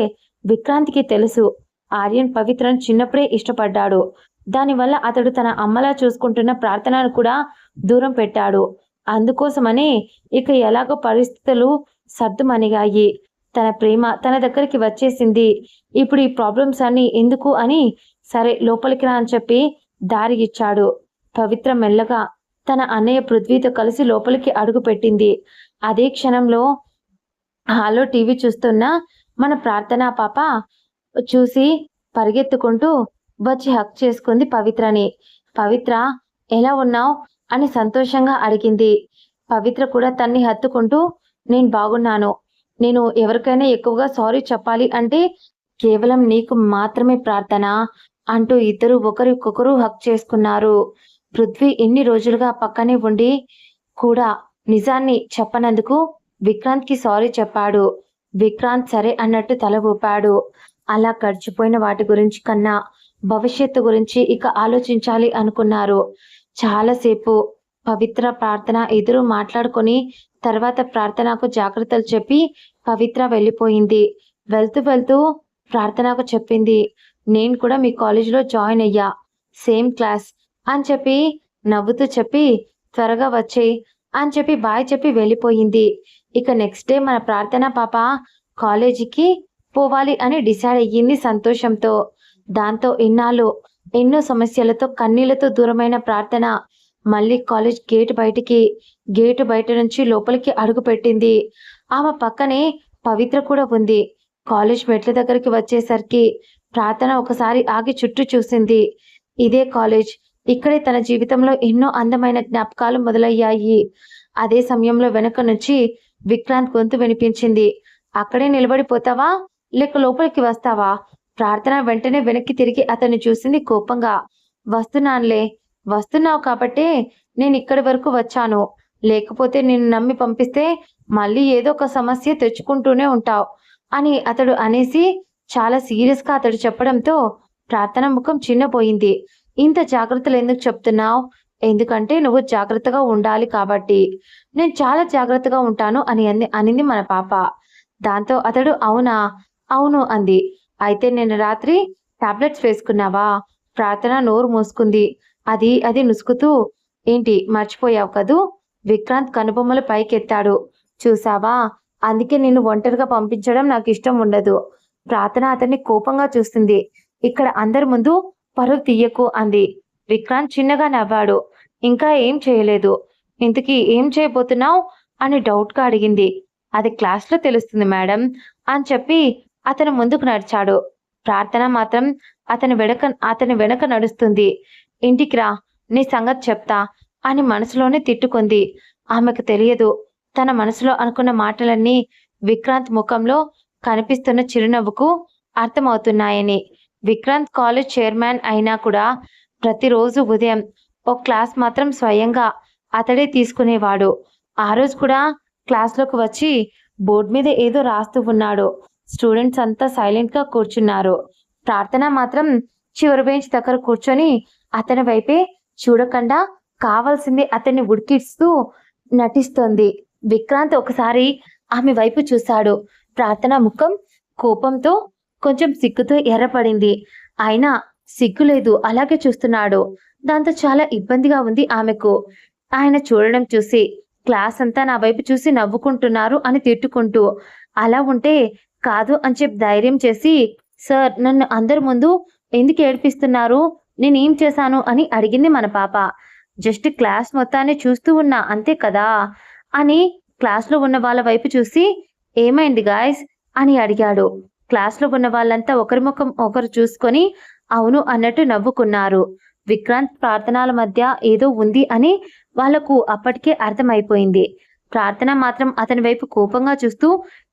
విక్రాంత్‌కి తెలుసు. ఆర్యన్ పవిత్రను చిన్నప్పుడే ఇష్టపడ్డాడు. దానివల్ల అతడు తన అమ్మలా చూసుకుంటున్న ప్రార్థనను కూడా దూరం పెట్టాడు. అందుకోసమనే ఇక ఎలాగో పరిస్థితులు సద్దుమణిగాయి. తన ప్రేమ తన దగ్గరికి వచ్చేసింది. ఇప్పుడు ఈ ప్రాబ్లమ్స్ అన్నీ ఎందుకు అని సరే లోపలికి రా అని చెప్పి దారి ఇచ్చాడు. పవిత్ర మెల్లగా తన అన్నయ్య పృథ్వీతో కలిసి లోపలికి అడుగుపెట్టింది. అదే క్షణంలో హాల్లో టీవీ చూస్తున్న మన ప్రార్థన పాప చూసి పరిగెత్తుకుంటూ వచ్చి హగ్ చేసుకుంది పవిత్రని. పవిత్ర ఎలా ఉన్నావు అని సంతోషంగా అడిగింది. పవిత్ర కూడా తన్ని హత్తుకుంటూ నేను బాగున్నాను. నేను ఎవరికైనా ఎక్కువగా సారీ చెప్పాలి అంటే కేవలం నీకు మాత్రమే ప్రార్థన అంటూ ఇద్దరు ఒకరికొకరు హక్ చేసుకున్నారు. పృథ్వీ ఇన్ని రోజులుగా పక్కనే ఉండి కూడా నిజాన్ని చెప్పనందుకు విక్రాంత్‌కి సారీ చెప్పాడు. విక్రాంత్ సరే అన్నట్టు తల ఊపాడు. అలా గడిచిపోయిన వాటి గురించి కన్నా భవిష్యత్తు గురించి ఇక ఆలోచించాలి అనుకున్నారు. చాలాసేపు పవిత్ర, ప్రార్థన ఇద్దరూ మాట్లాడుకొని తర్వాత ప్రార్థనకు జాగ్రత్తలు చెప్పి పవిత్ర వెళ్ళిపోయింది. వెళ్తూ వెళ్తూ ప్రార్థనకు చెప్పింది, నేను కూడా మీ కాలేజీలో జాయిన్ అయ్యా. సేమ్ క్లాస్ అని చెప్పి నవ్వుతూ చెప్పి త్వరగా వచ్చేయ్ అని చెప్పి బాయ్ చెప్పి వెళ్ళిపోయింది. ఇక నెక్స్ట్ డే మన ప్రార్థన పాప కాలేజీకి పోవాలి అని డిసైడ్ అయ్యింది సంతోషంతో. దాంతో ఇన్నాళ్ళు ఎన్నో సమస్యలతో కన్నీళ్లతో దూరమైన ప్రార్థన మళ్ళీ కాలేజ్ గేటు బయట నుంచి లోపలికి అడుగుపెట్టింది. ఆమె పక్కనే పవిత్ర కూడా ఉంది. కాలేజ్ మెట్ల దగ్గరికి వచ్చేసరికి ప్రార్థన ఒకసారి ఆగి చుట్టూ చూసింది. ఇదే కాలేజ్. ఇక్కడే తన జీవితంలో ఎన్నో అందమైన జ్ఞాపకాలు మొదలయ్యాయి. అదే సమయంలో వెనక నుంచి విక్రాంత్ గొంతు వినిపించింది. అక్కడే నిలబడిపోతావా లేక లోపలికి వస్తావా? ప్రార్థన వెంటనే వెనక్కి తిరిగి అతన్ని చూసింది కోపంగా. వస్తున్నానులే. వస్తున్నావు కాబట్టే నేను ఇక్కడి వరకు వచ్చాను. లేకపోతే నిన్ను నమ్మి పంపిస్తే మళ్ళీ ఏదో ఒక సమస్య తెచ్చుకుంటూనే ఉంటావు అని అతడు అనేసి చాలా సీరియస్గా అతడు చెప్పడంతో ప్రార్థన ముఖం చిన్నపోయింది. ఇంత జాగ్రత్తలు ఎందుకు చెప్తున్నావు? ఎందుకంటే నువ్వు జాగ్రత్తగా ఉండాలి కాబట్టి. నేను చాలా జాగ్రత్తగా ఉంటాను అని అనింది మన పాప. దాంతో అతడు అవునా? అవును అంది. అయితే నేను రాత్రి టాబ్లెట్స్ వేసుకున్నావా? ప్రార్థన నోరు మూసుకుంది. అది నుసుకుతూ ఏంటి మర్చిపోయావు కదూ? విక్రాంత్ కనుబొమ్మలు పైకెత్తాడు. చూసావా, అందుకే నిన్ను ఒంటరిగా పంపించడం నాకు ఇష్టం ఉండదు. ప్రార్థన అతన్ని కోపంగా చూస్తుంది. ఇక్కడ అందరి ముందు పరువు తీయకు అంది. విక్రాంత్ చిన్నగా నవ్వాడు. ఇంకా ఏం చేయలేదు. ఇంతకీ ఏం చేయబోతున్నావు అని డౌట్గా అడిగింది. అది క్లాస్లో తెలుస్తుంది మేడం అని చెప్పి అతను ముందుకు నడిచాడు. ప్రార్థన మాత్రం అతని వెనక నడుస్తుంది. ఇంటికి రా, నీ సంగతి చెప్తా అని మనసులోనే తిట్టుకుంది. ఆమెకు తెలియదు తన మనసులో అనుకున్న మాటలన్నీ విక్రాంత్ ముఖంలో కనిపిస్తున్న చిరునవ్వుకు అర్థమవుతున్నాయని. విక్రాంత్ కాలేజ్ చైర్మన్ అయినా కూడా ప్రతిరోజు ఉదయం ఓ క్లాస్ మాత్రం స్వయంగా అతడే తీసుకునేవాడు. ఆ రోజు కూడా క్లాస్లోకి వచ్చి బోర్డు మీద ఏదో రాస్తూ ఉన్నాడు. స్టూడెంట్స్ అంతా సైలెంట్గా కూర్చున్నారు. ప్రార్థన మాత్రం చివరి బెంచ్ దగ్గర కూర్చొని అతని వైపే చూడకుండా కావాల్సింది అతన్ని ఉడికిస్తూ నటిస్తోంది. విక్రాంత్ ఒకసారి ఆమె వైపు చూశాడు. ప్రార్థన ముఖం కోపంతో కొంచెం సిగ్గుతో ఎర్రపడింది. అయినా సిగ్గులేదు, అలాగే చూస్తున్నాడు. దాంతో చాలా ఇబ్బందిగా ఉంది ఆమెకు. ఆయన చూడడం చూసి క్లాస్ అంతా నా వైపు చూసి నవ్వుకుంటున్నారు అని తిట్టుకుంటూ అలా ఉంటే కాదు అని చెప్పి ధైర్యం చేసి, సార్ నన్ను అందరి ముందు ఎందుకు ఏడిపిస్తున్నారు? నేనేం చేశాను అని అడిగింది మన పాప. జస్ట్ క్లాస్ మొత్తాన్ని చూస్తూ ఉన్నా అంతే కదా అని క్లాస్లో ఉన్న వాళ్ళ వైపు చూసి ఏమైంది గాయస్ అని అడిగాడు. క్లాస్లో ఉన్న వాళ్ళంతా ఒకరి ముఖం ఒకరు చూసుకొని అవును అన్నట్టు నవ్వుకున్నారు. విక్రాంత్ ప్రార్థనల మధ్య ఏదో ఉంది అని వాళ్లకు అప్పటికే అర్థమైపోయింది. ప్రార్థన మాత్రం అతని వైపు కోపంగా చూస్తూ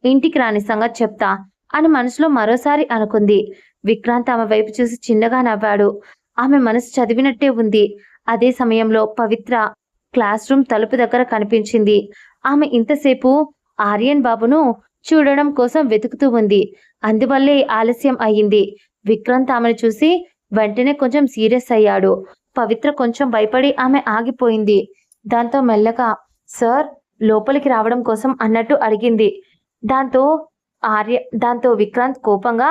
ఇంటికి రాని సంగతి చెప్తా అని మనసులో మరోసారి అనుకుంది. విక్రాంత్ ఆమె వైపు చూసి చిన్నగా నవ్వాడు. ఆమె మనసు చదివినట్టే ఉంది. అదే సమయంలో పవిత్ర క్లాస్ రూమ్ తలుపు దగ్గర కనిపించింది. ఆమె ఇంతసేపు ఆర్యన్ బాబును చూడడం కోసం వెతుకుతూ ఉంది. అందువల్లే ఆలస్యం అయ్యింది. విక్రాంత్ ఆమెను చూసి వెంటనే కొంచెం సీరియస్ అయ్యాడు. పవిత్ర కొంచెం భయపడి ఆమె ఆగిపోయింది. దాంతో మెల్లగా సార్ లోపలికి రావడం కోసం అన్నట్టు అడిగింది. దాంతో దాంతో విక్రాంత్ కోపంగా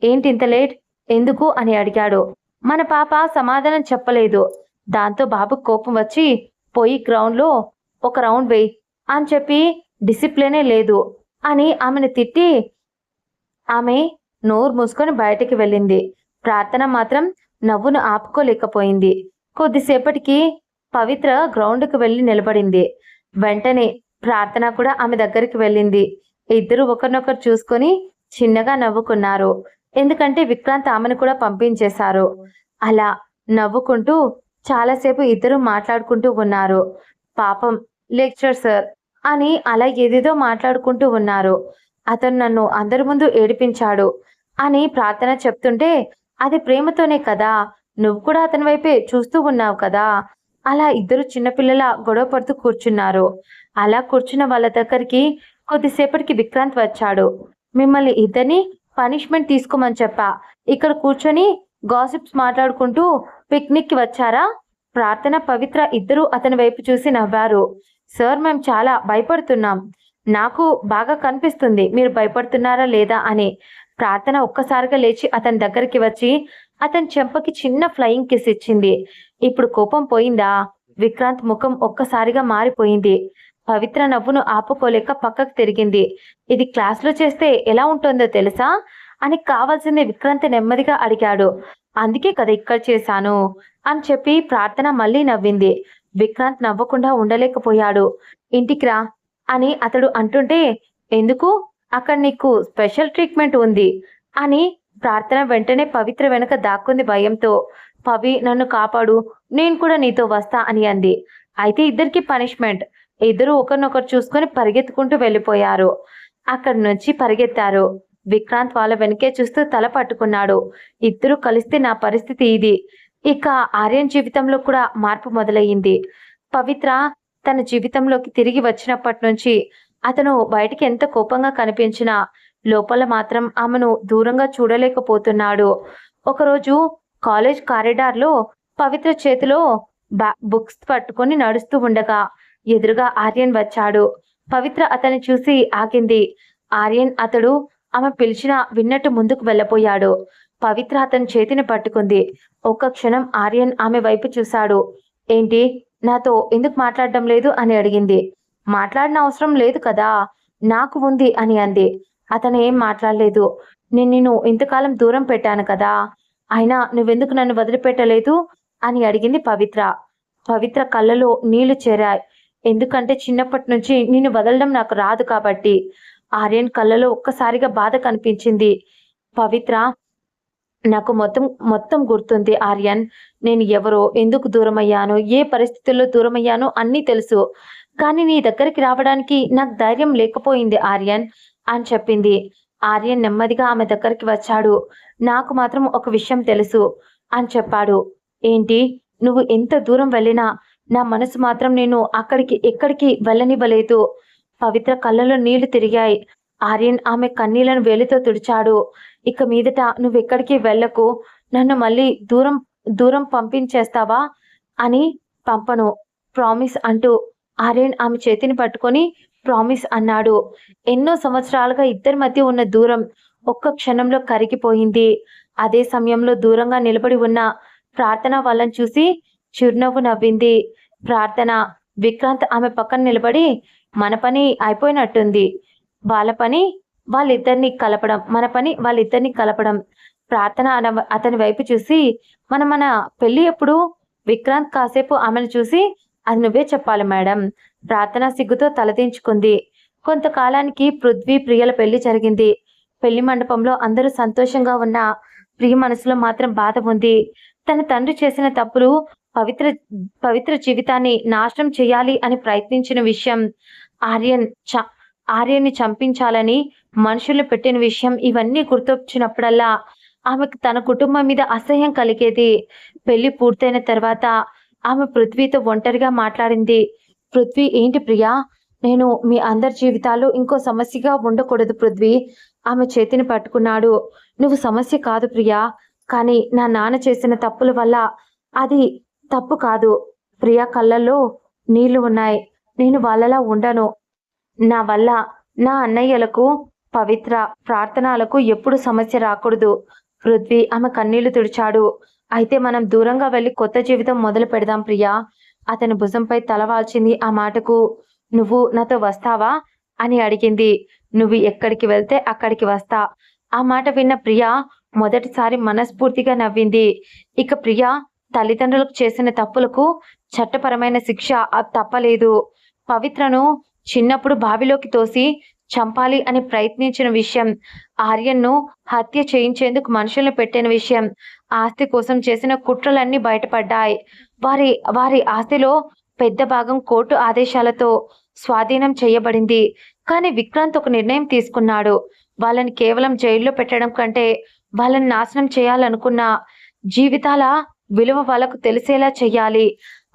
ఏంటి ఇంత లేట్ ఎందుకు అని అడిగాడు. మన పాప సమాధానం చెప్పలేదు. దాంతో బాబుకు కోపం వచ్చి పోయి గ్రౌండ్లో ఒక రౌండ్ వేయి అని చెప్పి డిసిప్లినే లేదు అని ఆమెను తిట్టి ఆమె నోరు మూసుకొని బయటికి వెళ్ళింది. ప్రార్థన మాత్రం నవ్వును ఆపుకోలేకపోయింది. కొద్దిసేపటికి పవిత్ర గ్రౌండ్కి వెళ్ళి నిలబడింది. వెంటనే ప్రార్థన కూడా ఆమె దగ్గరికి వెళ్ళింది. ఇద్దరు ఒకరినొకరు చూసుకొని చిన్నగా నవ్వుకున్నారు. ఎందుకంటే విక్రాంత్ ఆమెను కూడా పంపించేశారు. అలా నవ్వుకుంటూ చాలాసేపు ఇద్దరు మాట్లాడుకుంటూ ఉన్నారు. పాపం లెక్చర్ సార్ అని అలా ఏదేదో మాట్లాడుకుంటూ ఉన్నారు. అతను నన్ను అందరి ముందు ఏడిపించాడు అని ప్రార్థన చెప్తుంటే అది ప్రేమతోనే కదా, నువ్వు కూడా అతని వైపే చూస్తూ ఉన్నావు కదా. అలా ఇద్దరు చిన్నపిల్లల గొడవ పడుతూ కూర్చున్నారు. అలా కూర్చున్న వాళ్ళ దగ్గరికి కొద్దిసేపటికి విక్రాంత్ వచ్చాడు. మిమ్మల్ని ఇద్దరిని పనిష్మెంట్ తీసుకోమని చెప్పా, ఇక్కడ కూర్చొని గాసిప్స్ మాట్లాడుకుంటూ పిక్నిక్ కి వచ్చారా? ప్రార్థన పవిత్ర ఇద్దరూ అతని వైపు చూసి నవ్వారు. సార్ మేము చాలా భయపడుతున్నాం. నాకు బాగా కనిపిస్తుంది మీరు భయపడుతున్నారా లేదా అని. ప్రార్థన ఒక్కసారిగా లేచి అతని దగ్గరికి వచ్చి అతని చెంపకి చిన్న ఫ్లయింగ్ కిస్ ఇచ్చింది. ఇప్పుడు కోపం పోయిందా? విక్రాంత్ ముఖం ఒక్కసారిగా మారిపోయింది. పవిత్ర నవ్వును ఆపుకోలేక పక్కకు తిరిగింది. ఇది క్లాస్లో చేస్తే ఎలా ఉంటుందో తెలుసా అని కావాల్సింది విక్రాంత్ నెమ్మదిగా అడిగాడు. అందుకే కదా ఇక్కడ చేశాను అని చెప్పి ప్రార్థన మళ్ళీ నవ్వింది. విక్రాంత్ నవ్వకుండా ఉండలేకపోయాడు. ఇంటికి రా అని అతడు అంటుంటే ఎందుకు? అక్కడ నీకు స్పెషల్ ట్రీట్మెంట్ ఉంది అని ప్రార్థన వెంటనే పవిత్ర వెనుక దాక్కుంది భయంతో. పవి నన్ను కాపాడు, నేను కూడా నీతో వస్తా అని అంది. అయితే ఇద్దరికి పనిష్మెంట్. ఇద్దరు ఒకరినొకరు చూసుకొని పరిగెత్తుకుంటూ వెళ్ళిపోయారు. అక్కడి నుంచి పరిగెత్తారు. విక్రాంత్ వాళ్ళ వెనకే చూస్తూ తల పట్టుకున్నాడు. ఇద్దరు కలిస్తే నా పరిస్థితి ఇది. ఇక ఆర్యన్ జీవితంలో కూడా మార్పు మొదలయ్యింది. పవిత్ర తన జీవితంలోకి తిరిగి వచ్చినప్పటి నుంచి అతను బయటికి ఎంత కోపంగా కనిపించినా లోపల మాత్రం ఆమెను దూరంగా చూడలేకపోతున్నాడు. ఒకరోజు కాలేజ్ కారిడార్లో పవిత్ర చేతిలో బుక్స్ పట్టుకొని నడుస్తూ ఉండగా ఎదురుగా ఆర్యన్ వచ్చాడు. పవిత్ర అతన్ని చూసి ఆగింది. ఆర్యన్ అతడు ఆమె పిలిచినా విన్నట్టు ముందుకు వెళ్ళబోయాడు. పవిత్ర అతని చేతిని పట్టుకుంది. ఒక్క క్షణం ఆర్యన్ ఆమె వైపు చూశాడు. ఏంటి నాతో ఎందుకు మాట్లాడడం లేదు అని అడిగింది. మాట్లాడిన అవసరం లేదు కదా, నాకు ఉంది అని అంది. అతను ఏం మాట్లాడలేదు. నేను నిన్ను ఇంతకాలం దూరం పెట్టాను కదా, అయినా నువ్వెందుకు నన్ను వదిలిపెట్టలేదు అని అడిగింది పవిత్ర. పవిత్ర కళ్ళలో నీళ్లు చేరాయి. ఎందుకంటే చిన్నప్పటి నుంచి నిన్ను వదలడం నాకు రాదు కాబట్టి. ఆర్యన్ కళ్ళలో ఒక్కసారిగా బాధ కనిపించింది. పవిత్ర నాకు మొత్తం గుర్తుంది ఆర్యన్. నేను ఎవరో, ఎందుకు దూరమయ్యాను, ఏ పరిస్థితుల్లో దూరమయ్యానో అన్నీ తెలుసు. కానీ నీ దగ్గరికి రావడానికి నాకు ధైర్యం లేకపోయింది ఆర్యన్ అని చెప్పింది. ఆర్యన్ నెమ్మదిగా ఆమె దగ్గరికి వచ్చాడు. నాకు మాత్రం ఒక విషయం తెలుసు అని చెప్పాడు. ఏంటి? నువ్వు ఎంత దూరం వెళ్ళినా నా మనసు మాత్రం నేను ఎక్కడికి వెళ్ళనివ్వలేదు. పవిత్ర కళ్ళలో నీళ్లు తిరిగాయి. ఆర్యన్ ఆమె కన్నీళ్లను వేలితో తుడిచాడు. ఇక మీదట నువ్వెక్కడికి వెళ్ళకు, నన్ను మళ్ళీ దూరం పంపించేస్తావా అని. పంపను, ప్రామిస్ అంటూ ఆర్యన్ ఆమె చేతిని పట్టుకొని ప్రామిస్ అన్నాడు. ఎన్నో సంవత్సరాలుగా ఇద్దరి మధ్య ఉన్న దూరం ఒక్క క్షణంలో కరిగిపోయింది. అదే సమయంలో దూరంగా నిలబడి ఉన్న ప్రార్థన వాళ్ళని చూసి చిరునవ్వు నవ్వింది. ప్రార్థన, విక్రాంత్ ఆమె పక్కన నిలబడి మన పని అయిపోయినట్టుంది, వాళ్ళ పని వాళ్ళిద్దరిని కలపడం, మన పని వాళ్ళిద్దరిని కలపడం. ప్రార్థన అతని వైపు చూసి మన పెళ్లి ఎప్పుడు? విక్రాంత్ కాసేపు ఆమెను చూసి అది నువ్వే చెప్పాలి మేడం. ప్రార్థన సిగ్గుతో తలదించుకుంది. కొంతకాలానికి పృథ్వీ ప్రియల పెళ్లి జరిగింది. పెళ్లి మండపంలో అందరూ సంతోషంగా ఉన్న ప్రియ మనసులో మాత్రం బాధ ఉంది. తన తండ్రి చేసిన తప్పులు పవిత్ర జీవితాన్ని నాశనం చేయాలి అని ప్రయత్నించిన విషయం, ఆర్యన్ని చంపించాలని మనుషులు పెట్టిన విషయం, ఇవన్నీ గుర్తొచ్చినప్పుడల్లా ఆమెకు తన కుటుంబం మీద అసహ్యం కలిగేది. పెళ్లి పూర్తయిన తర్వాత ఆమె పృథ్వీతో ఒంటరిగా మాట్లాడింది. పృథ్వీ, ఏంటి ప్రియా నేను మీ అందరి జీవితాల్లో ఇంకో సమస్యగా ఉండకూడదు పృథ్వీ. ఆమె చేతిని పట్టుకున్నాడు. నువ్వు సమస్య కాదు ప్రియా. కానీ నా నాన్న చేసిన తప్పుల వల్ల అది తప్పు కాదు. ప్రియా కళ్ళల్లో నీళ్లు ఉన్నాయి. నేను వాళ్ళలా ఉండను. నా వల్ల నా అన్నయ్యలకు, పవిత్ర, ప్రార్థనలకు ఎప్పుడు సమస్య రాకూడదు. పృథ్వీ ఆమె కన్నీళ్లు తుడిచాడు. అయితే మనం దూరంగా వెళ్లి కొత్త జీవితం మొదలు పెడదాం ప్రియా. అతని భుజంపై తల వాల్చింది ఆ మాటకు. నువ్వు నాతో వస్తావా అని అడిగింది. నువ్వు ఎక్కడికి వెళ్తే అక్కడికి వస్తా. ఆ మాట విన్న ప్రియా మొదటిసారి మనస్ఫూర్తిగా నవ్వింది. ఇక ప్రియా తల్లిదండ్రులకు చేసిన తప్పులకు చట్టపరమైన శిక్ష తప్పలేదు. పవిత్రను చిన్నప్పుడు బావిలోకి తోసి చంపాలి అని ప్రయత్నించిన విషయం, ఆర్యన్ను హత్య చేయించేందుకు మనుషులను పెట్టిన విషయం, ఆస్తి కోసం చేసిన కుట్రలన్నీ బయటపడ్డాయి. వారి వారి ఆస్తిలో పెద్ద భాగం కోర్టు ఆదేశాలతో స్వాధీనం చేయబడింది. కానీ విక్రాంత్ ఒక నిర్ణయం తీసుకున్నాడు. వాళ్ళని కేవలం జైల్లో పెట్టడం కంటే వాళ్ళని నాశనం చేయాలనుకున్న జీవితాల విలువ వాళ్ళకు తెలిసేలా చెయ్యాలి.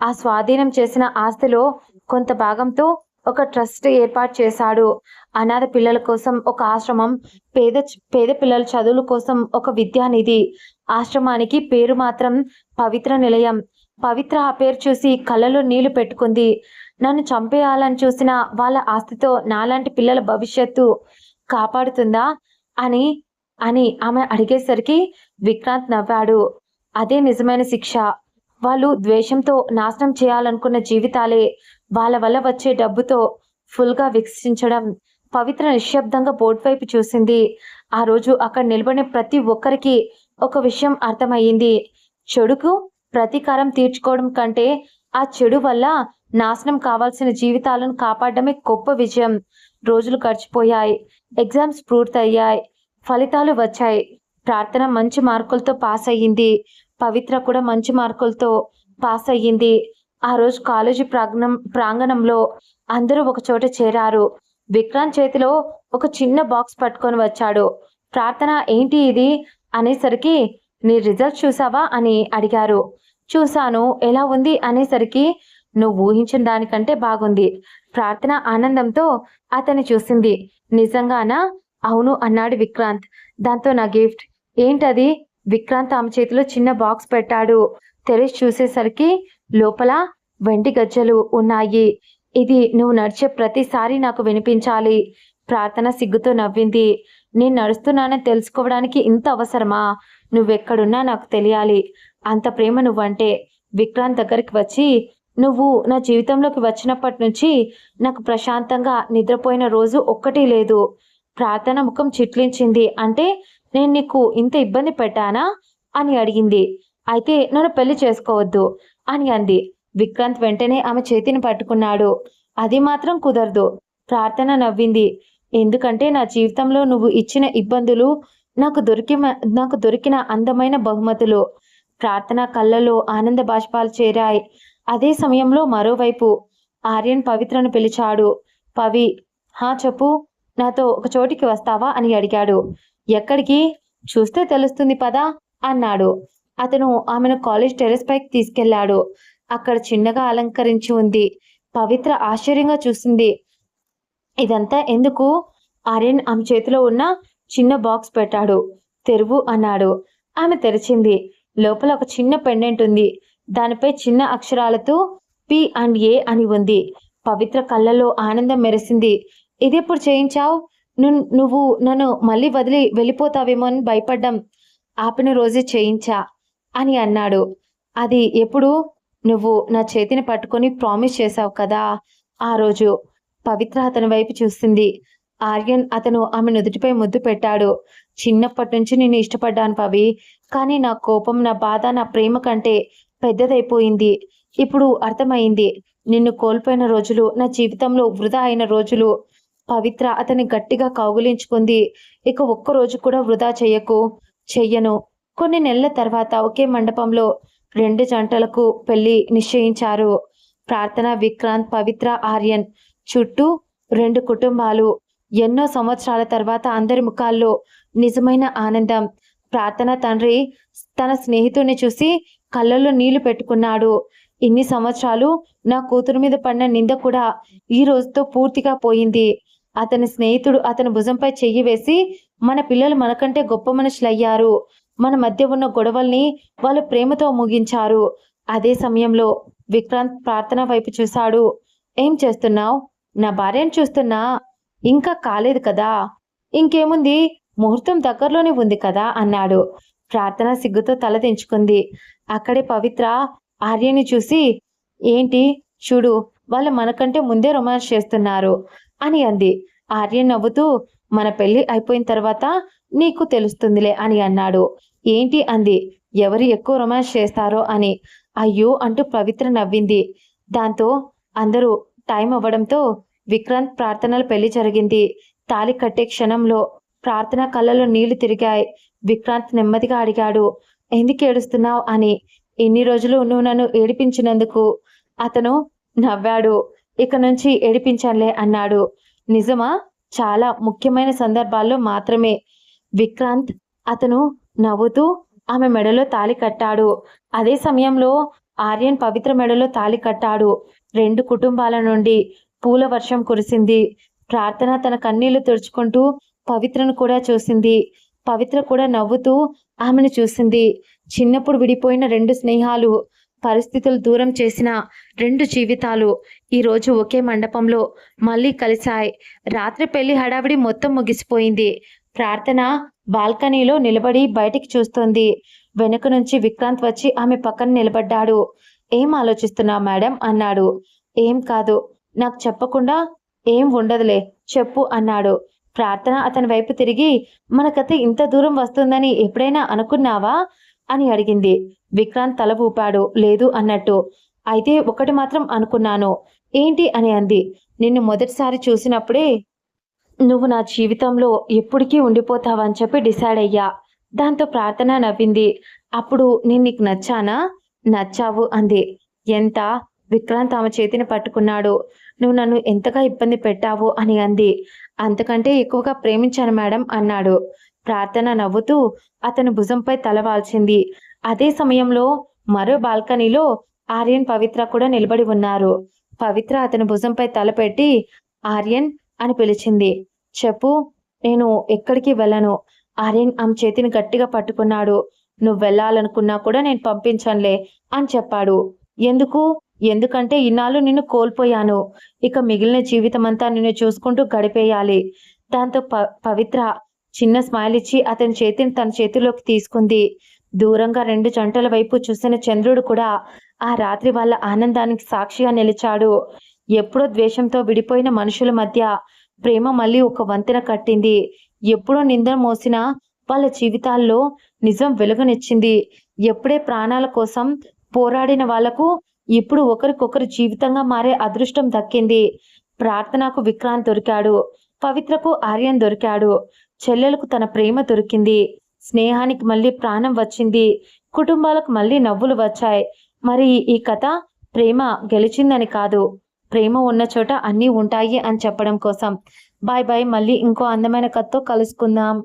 ఆ స్వాధీనం చేసిన ఆస్తిలో కొంత భాగంతో ఒక ట్రస్ట్ ఏర్పాటు చేశాడు. అనాథ పిల్లల కోసం ఒక ఆశ్రమం, పేద పేద పిల్లల చదువుల కోసం ఒక విద్యానిధి. ఆశ్రమానికి పేరు మాత్రం పవిత్ర నిలయం. పవిత్ర ఆ పేరు చూసి కళ్ళలో నీళ్లు పెట్టుకుంది. నన్ను చంపేయాలని చూసిన వాళ్ళ ఆస్తితో నాలాంటి పిల్లల భవిష్యత్తు కాపాడుతుందా అని అని ఆమె అడిగేసరికి విక్రాంత్ నవ్వాడు. అదే నిజమైన శిక్ష. వాళ్ళు ద్వేషంతో నాశనం చేయాలనుకున్న జీవితాలే వాళ్ళ వల్ల వచ్చే డబ్బుతో ఫుల్గా వికసించడం. పవిత్ర నిశ్శబ్దంగా బోర్డు వైపు చూసింది. ఆ రోజు అక్కడ నిలబడిన ప్రతి ఒక్కరికి ఒక విషయం అర్థమయ్యింది. చెడుకు ప్రతీకారం తీర్చుకోవడం కంటే ఆ చెడు వల్ల నాశనం కావాల్సిన జీవితాలను కాపాడడమే గొప్ప విజయం. రోజులు గడిచిపోయాయి. ఎగ్జామ్స్ పూర్తయ్యాయి. ఫలితాలు వచ్చాయి. ప్రార్థన మంచి మార్కులతో పాస్ అయ్యింది. పవిత్ర కూడా మంచి మార్కులతో పాస్ అయ్యింది. ఆ రోజు కాలేజీ ప్రాంగణంలో అందరూ ఒక చోట చేరారు. విక్రాంత్ చేతిలో ఒక చిన్న బాక్స్ పట్టుకొని వచ్చాడు. ప్రార్థన ఏంటి ఇది అనేసరికి నీ రిజల్ట్ చూసావా అని అడిగారు. చూశాను, ఎలా ఉంది అనేసరికి నువ్వు ఊహించిన దానికంటే బాగుంది. ప్రార్థన ఆనందంతో అతన్ని చూసింది. నిజంగానా? అవును అన్నాడు విక్రాంత్. దాంతో నా గిఫ్ట్ ఏంటది? విక్రాంత్ ఆమె చేతిలో చిన్న బాక్స్ పెట్టాడు. తెరిచి చూసేసరికి లోపల వెండి గజ్జలు ఉన్నాయి. ఇది నువ్వు నడిచే ప్రతిసారి నాకు వినిపించాలి. ప్రార్థన సిగ్గుతో నవ్వింది. నేను నడుస్తున్నానని తెలుసుకోవడానికి ఇంత అవసరమా? నువ్వెక్కడున్నా నాకు తెలియాలి. అంత ప్రేమ నువ్వంటే. విక్రాంత్ దగ్గరికి వచ్చి, నువ్వు నా జీవితంలోకి వచ్చినప్పటి నుంచి నాకు ప్రశాంతంగా నిద్రపోయిన రోజు ఒక్కటి లేదు. ప్రార్థన ముఖం చిట్లించింది. అంటే నేను నీకు ఇంత ఇబ్బంది పెట్టానా అని అడిగింది. అయితే నన్ను పెళ్లి చేసుకోవద్దు అని అంది. విక్రాంత్ వెంటనే ఆమె చేతిని పట్టుకున్నాడు. అది మాత్రం కుదరదు. ప్రార్థన నవ్వింది. ఎందుకంటే నా జీవితంలో నువ్వు ఇచ్చిన ఇబ్బందులు నాకు దొరికిన అందమైన బహుమతులు. ప్రార్థన కళ్ళలో ఆనంద బాష్పాలు చేరాయి. అదే సమయంలో మరోవైపు ఆర్యన్ పవిత్రను పిలిచాడు. పవి, హా చెప్పు, నాతో ఒక చోటికి వస్తావా అని అడిగాడు. ఎక్కడికి? చూస్తే తెలుస్తుంది పదా అన్నాడు. అతను ఆమెను కాలేజ్ టెర్రస్ పైకి తీసుకెళ్లాడు. అక్కడ చిన్నగా అలంకరించి ఉంది. పవిత్ర ఆశ్చర్యంగా చూసింది. ఇదంతా ఎందుకు? ఆర్యన్ ఆమె చేతిలో ఉన్న చిన్న బాక్స్ పెట్టాడు. తెరువు అన్నాడు. ఆమె తెరిచింది. లోపల ఒక చిన్న పెండెంట్ ఉంది. దానిపై చిన్న అక్షరాలతో P&A అని ఉంది. పవిత్ర కళ్ళలో ఆనందం మెరిసింది. ఇదెప్పుడు చేయించావు? నువ్వు నన్ను మళ్ళీ వదిలి వెళ్ళిపోతావేమో అని భయపడ్డం. ఆపిన రోజే చేయించా అని అన్నాడు. అది ఎప్పుడు? నువ్వు నా చేతిని పట్టుకొని ప్రామిస్ చేశావు కదా, ఆ రోజు. పవిత్ర అతని వైపు చూసింది. ఆర్యన్ అతను ఆమె నుదుటిపై ముద్దు పెట్టాడు. చిన్నప్పటి నుంచి నేను ఇష్టపడ్డాను పవి. కానీ నా కోపం, నా బాధ, నా ప్రేమ కంటే పెద్దదైపోయింది. ఇప్పుడు అర్థమైంది. నిన్ను కోల్పోయిన రోజులు నా జీవితంలో వృధా అయిన రోజులు. పవిత్ర అతన్ని గట్టిగా కౌగిలించుకుంది. ఇక ఒక్కరోజు కూడా వృధా చెయ్యను. కొన్ని నెలల తర్వాత ఒకే మండపంలో 2 జంటలకు పెళ్లి నిశ్చయించారు. ప్రార్థన, విక్రాంత్, పవిత్ర, ఆర్యన్. చుట్టూ 2 కుటుంబాలు. ఎన్నో సంవత్సరాల తర్వాత అందరి ముఖాల్లో నిజమైన ఆనందం. ప్రార్థన తండ్రి తన స్నేహితుడిని చూసి కళ్ళల్లో నీళ్లు పెట్టుకున్నాడు. ఇన్ని సంవత్సరాలు నా కూతురు మీద పడిన నింద కూడా ఈ రోజుతో పూర్తిగా పోయింది. అతని స్నేహితుడు అతని భుజంపై చెయ్యి వేసి, మన పిల్లలు మనకంటే గొప్ప మనుషులయ్యారు. మన మధ్య ఉన్న గొడవల్ని వాళ్ళు ప్రేమతో ముగించారు. అదే సమయంలో విక్రాంత్ ప్రార్థన వైపు చూశాడు. ఏం చేస్తున్నావు? నా భార్యను చూస్తున్నా. ఇంకా కాలేదు కదా. ఇంకేముంది, ముహూర్తం దగ్గరలోనే ఉంది కదా అన్నాడు. ప్రార్థన సిగ్గుతో తల దించుకుంది. అక్కడే పవిత్ర ఆర్యని చూసి, ఏంటి చూడు, వాళ్ళు మనకంటే ముందే రొమాన్స్ చేస్తున్నారు అని అంది. ఆర్యన్ నవ్వుతూ, మన పెళ్లి అయిపోయిన తర్వాత నీకు తెలుస్తుందిలే అని అన్నాడు. ఏంటి అంది. ఎవరు ఎక్కువ రొమాన్స్ చేస్తారో అని. అయ్యో అంటూ పవిత్ర నవ్వింది. దాంతో అందరూ టైం అవ్వడంతో విక్రాంత్ ప్రార్థనల పెళ్లి జరిగింది. తాళి కట్టే క్షణంలో ప్రార్థన కళ్ళలో నీళ్లు తిరిగాయి. విక్రాంత్ నెమ్మదిగా అడిగాడు, ఎందుకు ఏడుస్తున్నావు అని. ఇన్ని రోజులు నువ్వు నన్ను ఏడిపించినందుకు. అతను నవ్వాడు. ఇక నుంచి ఏడిపించానులే అన్నాడు. నిజమా? చాలా ముఖ్యమైన సందర్భాల్లో మాత్రమే. విక్రాంత్ అతను నవ్వుతూ ఆమె మెడలో తాళి కట్టాడు. అదే సమయంలో ఆర్యన్ పవిత్ర మెడలో తాళి కట్టాడు. 2 కుటుంబాల నుండి పూల వర్షం కురిసింది. ప్రార్థన తన కన్నీళ్లు తుడుచుకుంటూ పవిత్రను కూడా చూసింది. పవిత్ర కూడా నవ్వుతూ ఆమెను చూసింది. చిన్నప్పుడు విడిపోయిన 2 స్నేహాలు, పరిస్థితులు దూరం చేసిన 2 జీవితాలు ఈరోజు ఒకే మండపంలో మళ్ళీ కలిశాయి. రాత్రి పెళ్లి హడావిడి మొత్తం ముగిసిపోయింది. ప్రార్థన బాల్కనీలో నిలబడి బయటికి చూస్తోంది. వెనుక నుంచి విక్రాంత్ వచ్చి ఆమె పక్కన నిలబడ్డాడు. ఏం ఆలోచిస్తున్నావు మేడం అన్నాడు. ఏం కాదు, నాకు చెప్పకుండా ఏం ఉండదులే, చెప్పు అన్నాడు. ప్రార్థన అతని వైపు తిరిగి, మన కథ ఇంత దూరం వస్తుందని ఎప్పుడైనా అనుకున్నావా అని అడిగింది. విక్రాంత్ తల ఊపాడు. లేదు అన్నట్టు. అయితే ఒకటి మాత్రం అనుకున్నాను. ఏంటి అని అంది. నిన్ను మొదటిసారి చూసినప్పుడే నువ్వు నా జీవితంలో ఎప్పటికీ ఉండిపోతావని చెప్పి డిసైడ్ అయ్యా. దాంతో ప్రార్థన నవ్వింది. అప్పుడు నేను నీకు నచ్చానా? నచ్చావు అంది. ఎంత? విక్రాంత్ ఆమె చేతిని పట్టుకున్నాడు. నువ్వు నన్ను ఎంతగా ఇబ్బంది పెట్టావు అని అంది. అంతకంటే ఎక్కువగా ప్రేమించాను మేడం అన్నాడు. ప్రార్థన నవ్వుతూ అతని భుజంపై తల వాల్చింది. అదే సమయంలో మరో బాల్కనీలో ఆర్యన్ పవిత్ర కూడా నిలబడి ఉన్నారు. పవిత్ర అతని భుజంపై తల పెట్టి ఆర్యన్ అని పిలిచింది. చెప్పు, నేను ఎక్కడికి వెళ్ళను. ఆర్యన్ ఆమె చేతిని గట్టిగా పట్టుకున్నాడు. నువ్వు వెళ్ళాలనుకున్నా కూడా నేను పంపించనులే అని చెప్పాడు. ఎందుకు? ఎందుకంటే ఇన్నాళ్ళు నిన్ను కోల్పోయాను. ఇక మిగిలిన జీవితం అంతా నిన్ను చూసుకుంటూ గడిపేయాలి. దాంతో పవిత్ర చిన్న స్మైల్ ఇచ్చి అతని చేతిని తన చేతిలోకి తీసుకుంది. దూరంగా 2 జంటల వైపు చూసిన చంద్రుడు కూడా ఆ రాత్రి వాళ్ళ ఆనందానికి సాక్షిగా నిలిచాడు. ఎప్పుడో ద్వేషంతో విడిపోయిన మనుషుల మధ్య ప్రేమ మళ్ళీ ఒక వంతెన కట్టింది. ఎప్పుడో నింద మోసిన వాళ్ళ జీవితాల్లో నిజం వెలుగునిచ్చింది. ఎప్పుడే ప్రాణాల కోసం పోరాడిన వాళ్లకు ఇప్పుడు ఒకరికొకరు జీవితంగా మారే అదృష్టం దక్కింది. ప్రార్థనకు విక్రాంత్ దొరికాడు. పవిత్రకు ఆర్యన్ దొరికాడు. చెల్లెలకు తన ప్రేమ దొరికింది. స్నేహానికి మళ్ళీ ప్రాణం వచ్చింది. కుటుంబాలకు మళ్ళీ నవ్వులు వచ్చాయి. మరి ఈ కథ ప్రేమ గెలిచిందని కాదు, ప్రేమ ఉన్న చోట అన్నీ ఉంటాయి అని చెప్పడం కోసం. Bye bye. మళ్ళీ ఇంకో అందమైన కథతో కలుసుకుందాం.